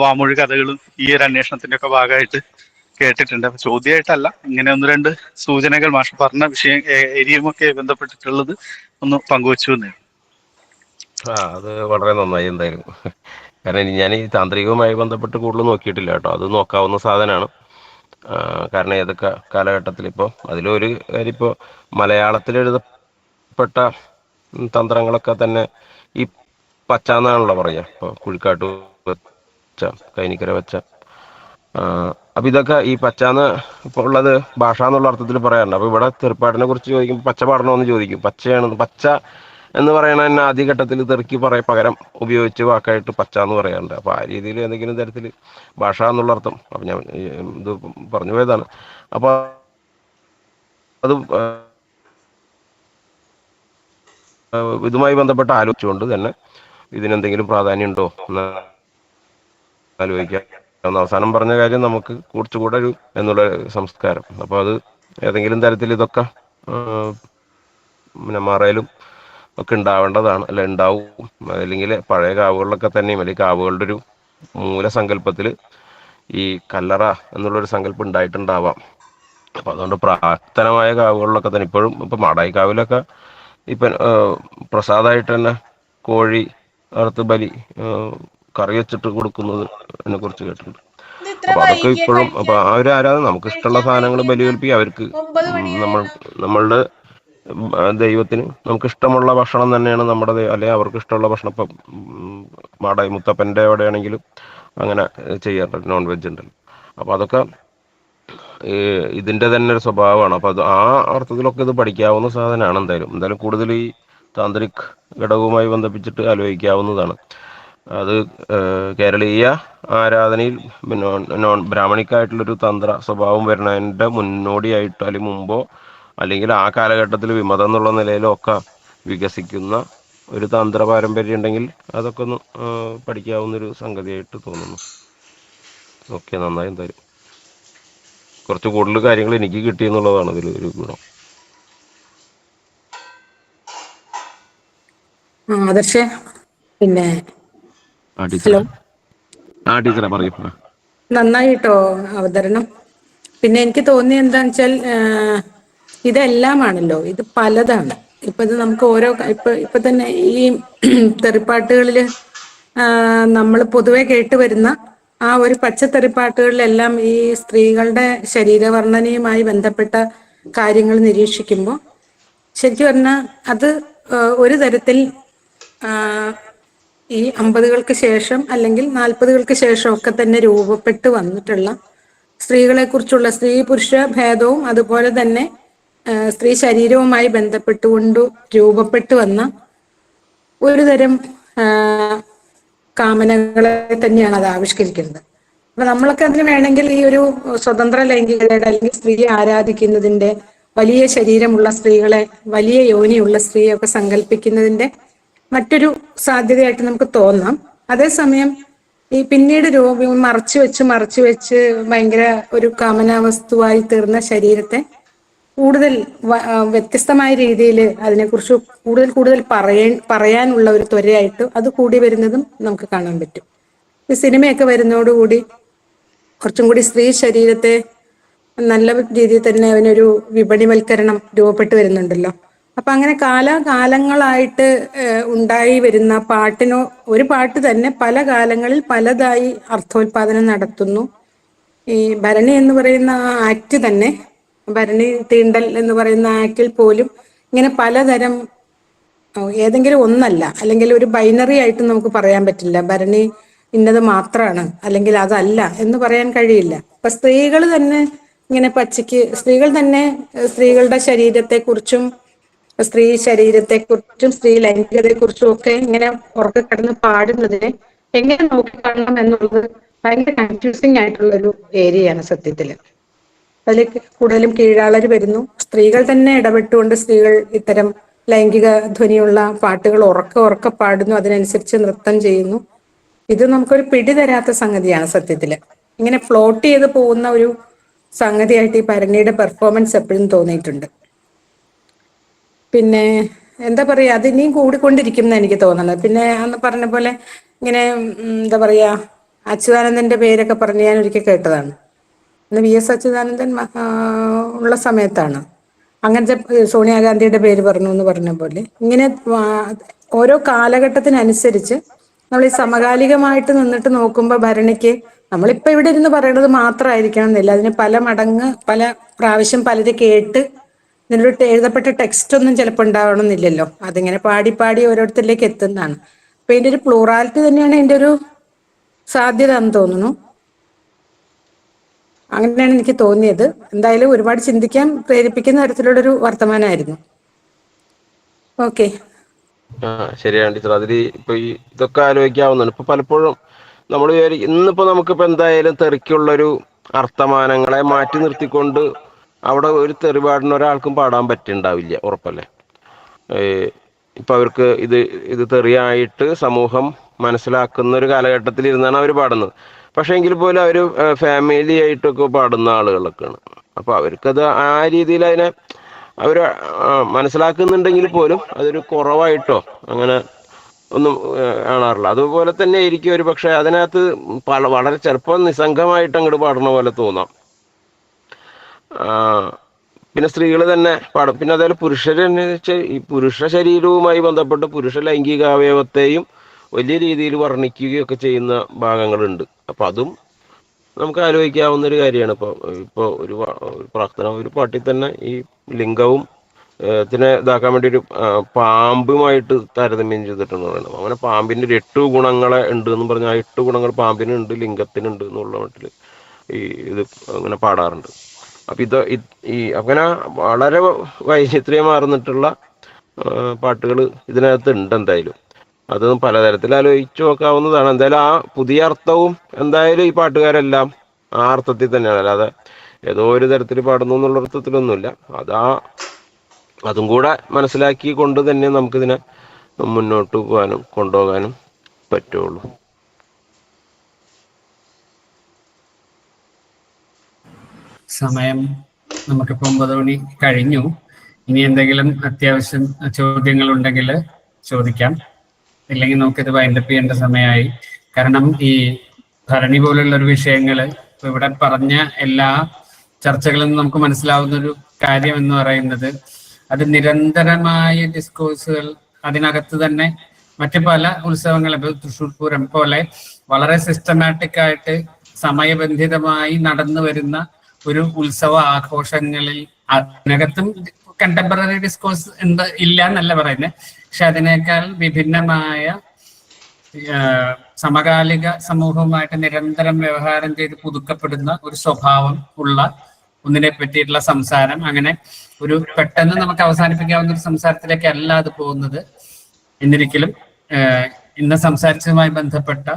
വാമൊഴി കഥകളും ഈ ഒരു അന്വേഷണത്തിന്റെ ഒക്കെ ഭാഗമായിട്ട് കേട്ടിട്ടുണ്ട്. അപ്പൊ ചോദ്യമായിട്ടല്ല, ഇങ്ങനെ 1-2 സൂചനകൾ മാഷ് പറഞ്ഞ ഏരിയയുമൊക്കെ ബന്ധപ്പെട്ടിട്ടുള്ളത് ഒന്ന് പങ്കുവച്ചു എന്നേ. അത് വളരെ നന്നായി എന്തായാലും. കാരണം ഞാൻ ഈ താന്ത്രികവുമായി ബന്ധപ്പെട്ട് കൂടുതൽ നോക്കിയിട്ടില്ല കേട്ടോ. അത് നോക്കാവുന്ന സാധനമാണ്. കാരണം ഏതൊക്കെ കാലഘട്ടത്തിൽ ഇപ്പോൾ അതിലൊരു കാര്യം, ഇപ്പോൾ മലയാളത്തിൽ എഴുതപ്പെട്ട തന്ത്രങ്ങളൊക്കെ തന്നെ ഈ പച്ച എന്നാണല്ലോ പറയുക. ഇപ്പോൾ കുഴിക്കാട്ട് വെച്ച, കൈനിക്കര വെച്ച, അപ്പം ഇതൊക്കെ ഈ പച്ചാന്ന് ഇപ്പോൾ ഉള്ളത് ഭാഷ എന്നുള്ള അർത്ഥത്തിൽ പറയാറുണ്ട്. അപ്പോൾ ഇവിടെ തെറിപ്പാടിനെ കുറിച്ച് ചോദിക്കുമ്പോൾ പച്ച പാടണമെന്ന് ചോദിക്കും. പച്ചയാണ് പച്ച എന്ന് പറയണ തന്നെ ആദ്യഘട്ടത്തിൽ തെറുക്കി പകരം ഉപയോഗിച്ച് വാക്കായിട്ട് പച്ച എന്ന് പറയാറുണ്ട്. അപ്പോൾ ആ രീതിയിൽ എന്തെങ്കിലും തരത്തിൽ ഭാഷ എന്നുള്ള അർത്ഥം, അപ്പം ഞാൻ ഇത് പറഞ്ഞു പോയതാണ്. അപ്പോൾ അത് ഇതുമായി ബന്ധപ്പെട്ട് ആലോചിച്ചുകൊണ്ട് തന്നെ ഇതിനെന്തെങ്കിലും പ്രാധാന്യം ഉണ്ടോ എന്ന് ആലോചിക്കാം. അവസാനം പറഞ്ഞ കാര്യം നമുക്ക് കുറച്ചുകൂടെ എന്നുള്ള സംസ്കാരം. അപ്പോൾ അത് ഏതെങ്കിലും തരത്തിൽ ഇതൊക്കെ നെന്മാറയിലും ഒക്കെ ഉണ്ടാവേണ്ടതാണ്, അല്ല ഉണ്ടാവും. അല്ലെങ്കിൽ പഴയ കാവുകളിലൊക്കെ തന്നെയും അല്ലെങ്കിൽ കാവുകളുടെ ഒരു മൂലസങ്കല്പത്തിൽ ഈ കല്ലറ എന്നുള്ളൊരു സങ്കല്പം ഉണ്ടായിട്ടുണ്ടാവാം. അപ്പം അതുകൊണ്ട് പ്രാക്തനമായ കാവുകളിലൊക്കെ തന്നെ ഇപ്പോഴും ഇപ്പം മാടായിക്കാവിലൊക്കെ ഇപ്പം പ്രസാദമായിട്ട് തന്നെ കോഴി അറുത്ത് ബലി കറി വെച്ചിട്ട് കൊടുക്കുന്നതിനെ കുറിച്ച് കേട്ടിട്ടുണ്ട്. അപ്പൊ അതൊക്കെ ഇപ്പോഴും അപ്പൊ ആ ഒരു ആരാധന, നമുക്ക് ഇഷ്ടമുള്ള സാധനങ്ങൾ ബലി കൽപ്പിക്കുക. അവർക്ക് നമ്മളുടെ ദൈവത്തിന് നമുക്ക് ഇഷ്ടമുള്ള ഭക്ഷണം തന്നെയാണ് നമ്മുടെ അല്ലെങ്കിൽ അവർക്ക് ഇഷ്ടമുള്ള ഭക്ഷണം. ഇപ്പം മാടായി മുത്തപ്പൻ്റെ എവിടെയാണെങ്കിലും അങ്ങനെ ചെയ്യാറുണ്ട്, നോൺ വെജ് ഉണ്ടല്ലോ. അപ്പൊ അതൊക്കെ ഇതിന്റെ തന്നെ ഒരു സ്വഭാവമാണ്. അപ്പൊ അത് ആ അർത്ഥത്തിലൊക്കെ ഇത് പഠിക്കാവുന്ന സാധനമാണ്. എന്തായാലും കൂടുതൽ ഈ താന്ത്രിക് ഘടകവുമായി ബന്ധിപ്പിച്ചിട്ട് ആലോചിക്കാവുന്നതാണ്. അത് കേരളീയ ആരാധനയിൽ നോൺ ബ്രാഹ്മണിക്കായിട്ടുള്ളൊരു തന്ത്ര സ്വഭാവം വരുന്നതിൻ്റെ മുന്നോടിയായിട്ടോ അല്ലെങ്കിൽ മുമ്പോ അല്ലെങ്കിൽ ആ കാലഘട്ടത്തിൽ വിമതം എന്നുള്ള നിലയിലോ ഒക്കെ വികസിക്കുന്ന ഒരു തന്ത്ര പാരമ്പര്യം ഉണ്ടെങ്കിൽ അതൊക്കെ ഒന്ന് പഠിക്കാവുന്നൊരു സംഗതിയായിട്ട് തോന്നുന്നു. ഓക്കെ, നന്നായി. എന്തായാലും കുറച്ച് കൂടുതൽ കാര്യങ്ങൾ എനിക്ക് കിട്ടിയെന്നുള്ളതാണ് ഇതിലൊരു ഗുണം. ആദർശേ, പിന്നെ ആ ടീച്ചറെ, ഹലോ, ആ ടീച്ചറെ പറയൂ. നന്നായി കേട്ടോ അവതരണം. പിന്നെ എനിക്ക് തോന്നിയ എന്താന്ന് വെച്ചാൽ ഇതെല്ലാമാണല്ലോ, ഇത് പലതാണ്. ഇപ്പൊ ഇത് നമുക്ക് ഓരോ ഇപ്പൊ തന്നെ ഈ തെറിപ്പാട്ടുകളില് നമ്മൾ പൊതുവെ കേട്ടുവരുന്ന ആ ഒരു പച്ചത്തെറിപ്പാട്ടുകളിലെല്ലാം ഈ സ്ത്രീകളുടെ ശരീരവർണ്ണനയുമായി ബന്ധപ്പെട്ട കാര്യങ്ങൾ നിരീക്ഷിക്കുമ്പോൾ ശരിക്കും പറഞ്ഞാൽ അത് ഒരു തരത്തിൽ ഈ 50കൾക്ക് ശേഷം അല്ലെങ്കിൽ 40കൾക്ക് ശേഷം ഒക്കെ തന്നെ രൂപപ്പെട്ട് വന്നിട്ടുള്ള സ്ത്രീകളെ കുറിച്ചുള്ള സ്ത്രീ പുരുഷ ഭേദവും അതുപോലെ തന്നെ സ്ത്രീ ശരീരവുമായി ബന്ധപ്പെട്ടുകൊണ്ട് രൂപപ്പെട്ടു വന്ന ഒരു തരം കാമനകളെ തന്നെയാണ് അത് ആവിഷ്കരിക്കുന്നത്. അപ്പൊ നമ്മളൊക്കെ അതിന് വേണമെങ്കിൽ ഈ ഒരു സ്വതന്ത്ര ലൈംഗികതയുടെ അല്ലെങ്കിൽ സ്ത്രീയെ ആരാധിക്കുന്നതിന്റെ, വലിയ ശരീരമുള്ള സ്ത്രീകളെ, വലിയ യോനിയുള്ള സ്ത്രീയൊക്കെ സങ്കല്പിക്കുന്നതിന്റെ മറ്റൊരു സാധ്യതയായിട്ട് നമുക്ക് തോന്നാം. അതേസമയം ഈ പിന്നീട് മറച്ചു വെച്ച് ഭയങ്കര ഒരു കാമനാവസ്തുവായി തീർന്ന ശരീരത്തെ കൂടുതൽ വ്യത്യസ്തമായ രീതിയിൽ അതിനെക്കുറിച്ച് കൂടുതൽ പറയാനുള്ള ഒരു ത്വരയായിട്ട് അത് കൂടി വരുന്നതും നമുക്ക് കാണാൻ പറ്റും. ഈ സിനിമയൊക്കെ വരുന്നതോടുകൂടി കുറച്ചും കൂടി സ്ത്രീ ശരീരത്തെ നല്ല രീതിയിൽ തന്നെ അതിനൊരു വിപണിവൽക്കരണം രൂപപ്പെട്ടു വരുന്നുണ്ടല്ലോ. അപ്പൊ അങ്ങനെ കാലാകാലങ്ങളായിട്ട് ഉണ്ടായി വരുന്ന ഒരു പാട്ട് തന്നെ പല കാലങ്ങളിൽ പലതായി അർത്ഥോൽപാദനം നടത്തുന്നു. ഈ ഭരണി എന്ന് പറയുന്ന ആ ആക്ട് തന്നെ, ഭരണി തീണ്ടൽ എന്ന് പറയുന്ന ആക്ടിൽ പോലും ഇങ്ങനെ പലതരം, ഏതെങ്കിലും ഒന്നല്ല, അല്ലെങ്കിൽ ഒരു ബൈനറി ആയിട്ട് നമുക്ക് പറയാൻ പറ്റില്ല ഭരണി ഇന്നത് മാത്രമാണ് അല്ലെങ്കിൽ അതല്ല എന്ന് പറയാൻ കഴിയില്ല. അപ്പൊ സ്ത്രീകൾ തന്നെ ഇങ്ങനെ സ്ത്രീകൾ തന്നെ സ്ത്രീകളുടെ ശരീരത്തെക്കുറിച്ചും സ്ത്രീ ലൈംഗികതയെക്കുറിച്ചും ഒക്കെ ഇങ്ങനെ ഉറക്കെ കിടന്ന് പാടുന്നതിനെ എങ്ങനെ നോക്കിക്കാണണം എന്നുള്ളത് ഭയങ്കര കൺഫ്യൂസിങ് ആയിട്ടുള്ളൊരു ഏരിയയാണ് സത്യത്തില്. അതിൽ കൂടുതലും കീഴാളർ വരുന്നു. സ്ത്രീകൾ തന്നെ ഇടപെട്ടുകൊണ്ട് സ്ത്രീകൾ ഇത്തരം ലൈംഗിക ധ്വനിയുള്ള പാട്ടുകൾ ഉറക്കെ പാടുന്നു, അതിനനുസരിച്ച് നൃത്തം ചെയ്യുന്നു. ഇത് നമുക്കൊരു പിടി തരാത്ത സംഗതിയാണ് സത്യത്തില്. ഇങ്ങനെ ഫ്ലോട്ട് ചെയ്ത് പോകുന്ന ഒരു സംഗതിയായിട്ട് ഈ ഭരണിയുടെ പെർഫോമൻസ് എപ്പോഴും തോന്നിയിട്ടുണ്ട്. പിന്നെ എന്താ പറയാ, അത് ഇനിയും കൂടിക്കൊണ്ടിരിക്കും എന്ന് എനിക്ക് തോന്നുന്നത്. പിന്നെ അന്ന് പറഞ്ഞ പോലെ ഇങ്ങനെ എന്താ പറയാ, അച്യുതാനന്ദന്റെ പേരൊക്കെ പറഞ്ഞ് ഞാൻ ഒരിക്കൽ കേട്ടതാണ്. ഇന്ന് VS അച്യുതാനന്ദൻ ഉള്ള സമയത്താണ് അങ്ങനത്തെ സോണിയാഗാന്ധിയുടെ പേര് പറഞ്ഞു എന്ന് പറഞ്ഞ പോലെ ഇങ്ങനെ ഓരോ കാലഘട്ടത്തിനനുസരിച്ച് നമ്മൾ ഈ സമകാലികമായിട്ട് നിന്നിട്ട് നോക്കുമ്പോൾ ഭരണിക്ക് നമ്മളിപ്പോ ഇവിടെ ഇരുന്ന് പറയണത് മാത്രമായിരിക്കണം എന്നില്ല, അതിന് പല മടങ്ങ് പല പ്രാവശ്യം പലര് കേട്ട് ഇതിനൊരു എഴുതപ്പെട്ട ടെക്സ്റ്റ് ഒന്നും ചിലപ്പോൾ ഉണ്ടാവണമെന്നില്ലല്ലോ, അതിങ്ങനെ പാടി പാടി ഓരോരുത്തരിലേക്ക് എത്തുന്നതാണ്. അപ്പൊ ഇതിന്റെ ഒരു പ്ലൂറാലിറ്റി തന്നെയാണ് ഇതിന്റെ ഒരു സാധ്യത എന്ന് തോന്നുന്നു. അങ്ങനെയാണ് എനിക്ക് തോന്നിയത്. എന്തായാലും ഒരുപാട് ചിന്തിക്കാൻ പ്രേരിപ്പിക്കുന്ന തരത്തിലുള്ളൊരു വർത്തമാനമായിരുന്നു. ഓക്കെ, ശരിയാണ് ടീച്ചർ. അതിൽ ഇപ്പൊ ഇതൊക്കെ ആലോചിക്കാവുന്നതാണ്. ഇപ്പൊ പലപ്പോഴും നമ്മൾ ഇന്നിപ്പോ നമുക്കിപ്പോ എന്തായാലും തെറിക്കുള്ളൊരു അർത്ഥമാനങ്ങളെ മാറ്റി നിർത്തിക്കൊണ്ട് അവിടെ ഒരു തെറി പാടുന്ന ഒരാൾക്കും പാടാൻ പറ്റുന്നുണ്ടാവില്ല, ഉറപ്പല്ലേ? ഇപ്പൊ അവർക്ക് ഇത് തെറിയായിട്ട് സമൂഹം മനസ്സിലാക്കുന്ന ഒരു കാലഘട്ടത്തിൽ ഇരുന്നാണ് അവർ പാടുന്നത്. പക്ഷെ എങ്കിൽ പോലും അവർ ഫാമിലി ആയിട്ടൊക്കെ പാടുന്ന ആളുകളൊക്കെയാണ്. അപ്പൊ അവർക്കത് ആ രീതിയിൽ അതിനെ അവർ മനസ്സിലാക്കുന്നുണ്ടെങ്കിൽ പോലും അതൊരു കുറവായിട്ടോ അങ്ങനെ ഒന്നും കാണാറില്ല. അതുപോലെ തന്നെ ആയിരിക്കും ഒരു പക്ഷെ അതിനകത്ത് വളരെ ചിലപ്പോൾ നിസ്സംഗമായിട്ട് അങ്ങോട്ട് പാടുന്ന പോലെ തോന്നാം. പിന്നെ സ്ത്രീകൾ തന്നെ പാടും. പിന്നെ അതേപോലെ പുരുഷരെന്ന് വെച്ചാൽ ഈ പുരുഷ ശരീരവുമായി ബന്ധപ്പെട്ട് പുരുഷ ലൈംഗികാവയവത്തെയും വലിയ രീതിയിൽ വർണ്ണിക്കുകയൊക്കെ ചെയ്യുന്ന ഭാഗങ്ങളുണ്ട്. അപ്പം അതും നമുക്ക് ആലോചിക്കാവുന്ന ഒരു കാര്യമാണ്. ഇപ്പോൾ ഒരു പ്രാർത്ഥന ഒരു പാട്ടിൽ തന്നെ ഈ ലിംഗവും ഇതിനെ ഇതാക്കാൻ വേണ്ടി ഒരു പാമ്പുമായിട്ട് താരതമ്യം ചെയ്തിട്ടുണ്ട് പറയുന്നത്. അങ്ങനെ പാമ്പിൻ്റെ ഒരു 8 ഗുണങ്ങളെ ഉണ്ട് എന്ന് പറഞ്ഞാൽ ആ 8 ഗുണങ്ങൾ പാമ്പിനുണ്ട്, ലിംഗത്തിനുണ്ട് എന്നുള്ള മട്ടിൽ ഇത് അങ്ങനെ പാടാറുണ്ട്. അപ്പം അങ്ങനെ വളരെ വൈചിത്ര്യമാർന്നിട്ടുള്ള പാട്ടുകൾ ഇതിനകത്ത് ഉണ്ട് എന്തായാലും. അത് പലതരത്തിൽ ആലോചിച്ച് നോക്കാവുന്നതാണ്. എന്തായാലും ആ പുതിയ അർത്ഥവും എന്തായാലും ഈ പാട്ടുകാരെല്ലാം ആ അർത്ഥത്തിൽ തന്നെയാണ്, അല്ലാതെ ഏതോ ഒരു തരത്തിൽ പാടുന്നു എന്നുള്ള അർത്ഥത്തിലൊന്നുമില്ല. അതും കൂടെ മനസ്സിലാക്കി കൊണ്ട് തന്നെ നമുക്കിതിനെ മുന്നോട്ട് പോകാനും കൊണ്ടുപോകാനും പറ്റുള്ളൂ. സമയം നമുക്കിപ്പോൾ 9 മണി കഴിഞ്ഞു. ഇനി എന്തെങ്കിലും അത്യാവശ്യം ചോദ്യങ്ങൾ ഉണ്ടെങ്കിൽ ചോദിക്കാം, ഇല്ലെങ്കിൽ നമുക്കിത് വൈൻഡപ്പ് ചെയ്യേണ്ട സമയമായി. കാരണം ഈ ഭരണി പോലുള്ള ഒരു വിഷയങ്ങൾ ഇവിടെ പറഞ്ഞ എല്ലാ ചർച്ചകളും നമുക്ക് മനസ്സിലാവുന്ന ഒരു കാര്യം എന്ന് പറയുന്നത് അത് നിരന്തരമായ ഡിസ്കോഴ്സുകൾ, അതിനകത്ത് തന്നെ മറ്റു പല ഉത്സവങ്ങൾ, ഇപ്പോൾ തൃശ്ശൂർ പൂരം പോലെ വളരെ സിസ്റ്റമാറ്റിക് ആയിട്ട് സമയബന്ധിതമായി നടന്നു വരുന്ന ഒരു ഉത്സവ ആഘോഷങ്ങളിൽ അതിനകത്തും കണ്ടംപററി ഡിസ്കോഴ്സ് ഇല്ല എന്നല്ല പറയുന്നത്, പക്ഷെ അതിനേക്കാൾ വിഭിന്നമായ സമകാലിക സമൂഹവുമായിട്ട് നിരന്തരം വ്യവഹാരം ചെയ്ത് പുതുക്കപ്പെടുന്ന ഒരു സ്വഭാവം ഉള്ള ഒന്നിനെ പറ്റിയിട്ടുള്ള സംസാരം, അങ്ങനെ ഒരു പെട്ടെന്ന് നമുക്ക് അവസാനിപ്പിക്കാവുന്ന ഒരു സംസാരത്തിലേക്ക് അല്ല അത് പോകുന്നത്. എന്നിരിക്കലും ഇന്ന് സംസാരിച്ചതുമായി ബന്ധപ്പെട്ട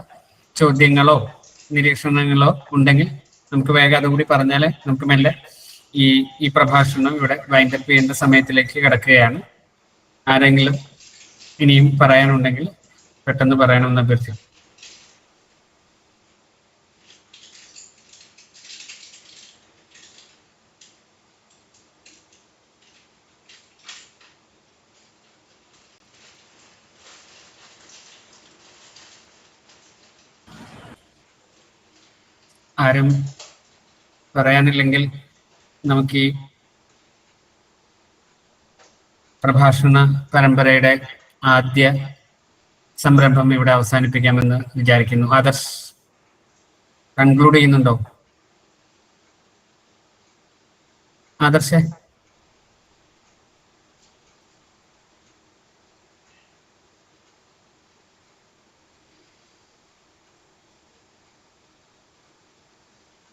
ചോദ്യങ്ങളോ നിരീക്ഷണങ്ങളോ ഉണ്ടെങ്കിൽ നമുക്ക് വേഗം അതുകൂടി പറഞ്ഞാൽ നമുക്ക് മെല്ലെ ഈ പ്രഭാഷണം ഇവിടെ വൈൻഡപ്പ് ചെയ്യേണ്ട സമയത്തിലേക്ക് കിടക്കുകയാണ്. ആരെങ്കിലും ഇനിയും പറയാനുണ്ടെങ്കിൽ പെട്ടെന്ന് പറയണമെന്ന് അഭ്യർത്ഥിക്കും. ആരും പറയാനില്ലെങ്കിൽ നമുക്ക് ഈ പ്രഭാഷണ പരമ്പരയുടെ ആദ്യ സംരംഭം ഇവിടെ അവസാനിപ്പിക്കാമെന്ന് വിചാരിക്കുന്നു. ആദർശ് കൺക്ലൂഡ് ചെയ്യുന്നുണ്ടോ? ആദർശേ?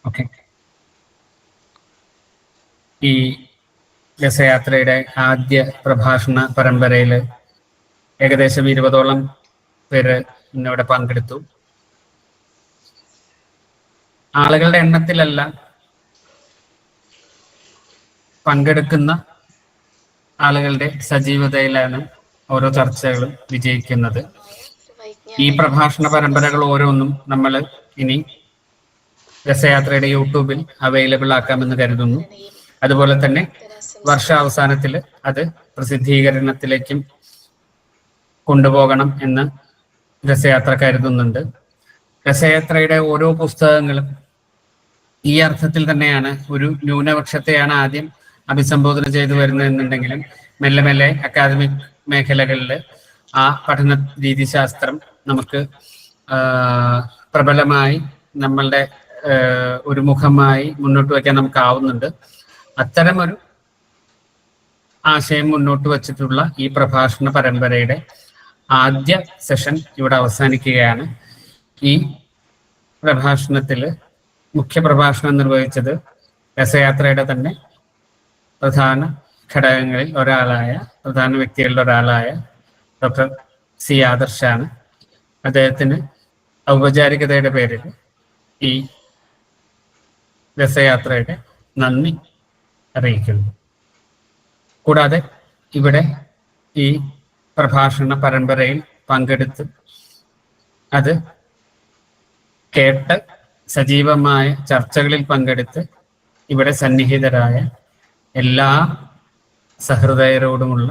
ഓക്കെ. ഈ രഥയാത്രയുടെ ആദ്യ പ്രഭാഷണ പരമ്പരയിൽ ഏകദേശം 20ഓളം പേര് ഇന്നിവിടെ പങ്കെടുത്തു. ആളുകളുടെ എണ്ണത്തിലല്ല, പങ്കെടുക്കുന്ന ആളുകളുടെ സജീവതയിലാണ് ഓരോ ചർച്ചകളും വിജയിക്കുന്നത്. ഈ പ്രഭാഷണ പരമ്പരകൾ ഓരോന്നും നമ്മൾ ഇനി രഥയാത്രയുടെ യൂട്യൂബിൽ അവൈലബിൾ ആക്കാമെന്ന് കരുതുന്നു. അതുപോലെ തന്നെ വർഷാവസാനത്തിൽ അത് പ്രസിദ്ധീകരണത്തിലേക്കും കൊണ്ടുപോകണം എന്ന് രഥയാത്ര കരുതുന്നുണ്ട്. രഥയാത്രയുടെ ഓരോ പുസ്തകങ്ങളും ഈ അർത്ഥത്തിൽ തന്നെയാണ്, ഒരു ന്യൂനപക്ഷത്തെയാണ് ആദ്യം അഭിസംബോധന ചെയ്തു വരുന്നതെന്നുണ്ടെങ്കിലും മെല്ലെ മെല്ലെ അക്കാദമിക് മേഖലകളിൽ ആ പഠന രീതിശാസ്ത്രം നമുക്ക് പ്രബലമായി നമ്മളുടെ ഒരു മുഖമായി മുന്നോട്ട് വയ്ക്കാൻ നമുക്കാവുന്നുണ്ട്. അത്തരമൊരു ആശയം മുന്നോട്ട് വച്ചിട്ടുള്ള ഈ പ്രഭാഷണ പരമ്പരയുടെ ആദ്യ സെഷൻ ഇവിടെ അവസാനിക്കുകയാണ്. ഈ പ്രഭാഷണത്തിൽ മുഖ്യ പ്രഭാഷണം നിർവഹിച്ചത് രഥയാത്രയുടെ തന്നെ പ്രധാന ഘടകങ്ങളിൽ ഒരാളായ, പ്രധാന വ്യക്തികളിൽ ഒരാളായ ഡോക്ടർ സി ആദർശാണ്. അദ്ദേഹത്തിന് ഔപചാരികതയുടെ പേരിൽ ഈ രഥയാത്രയുടെ നന്ദി അറിയിക്കുന്നു. കൂടാതെ ഇവിടെ ഈ പ്രഭാഷണ പരമ്പരയിൽ പങ്കെടുത്ത് അത് കേട്ട് സജീവമായ ചർച്ചകളിൽ പങ്കെടുത്ത് ഇവിടെ സന്നിഹിതരായ എല്ലാ സഹൃദയരോടുമുള്ള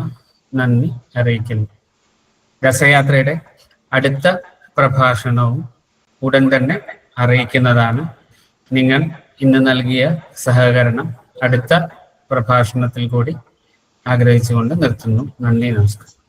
നന്ദി അറിയിക്കുന്നു. രഥയാത്രയുടെ അടുത്ത പ്രഭാഷണവും ഉടൻ തന്നെ അറിയിക്കുന്നതാണ്. നിങ്ങൾ ഇന്ന് നൽകിയ സഹകരണം അടുത്ത പ്രഭാഷണത്തിൽ കൂടി ആഗ്രഹിച്ചുകൊണ്ട് നിർത്തുന്നു. നന്ദി, നമസ്കാരം.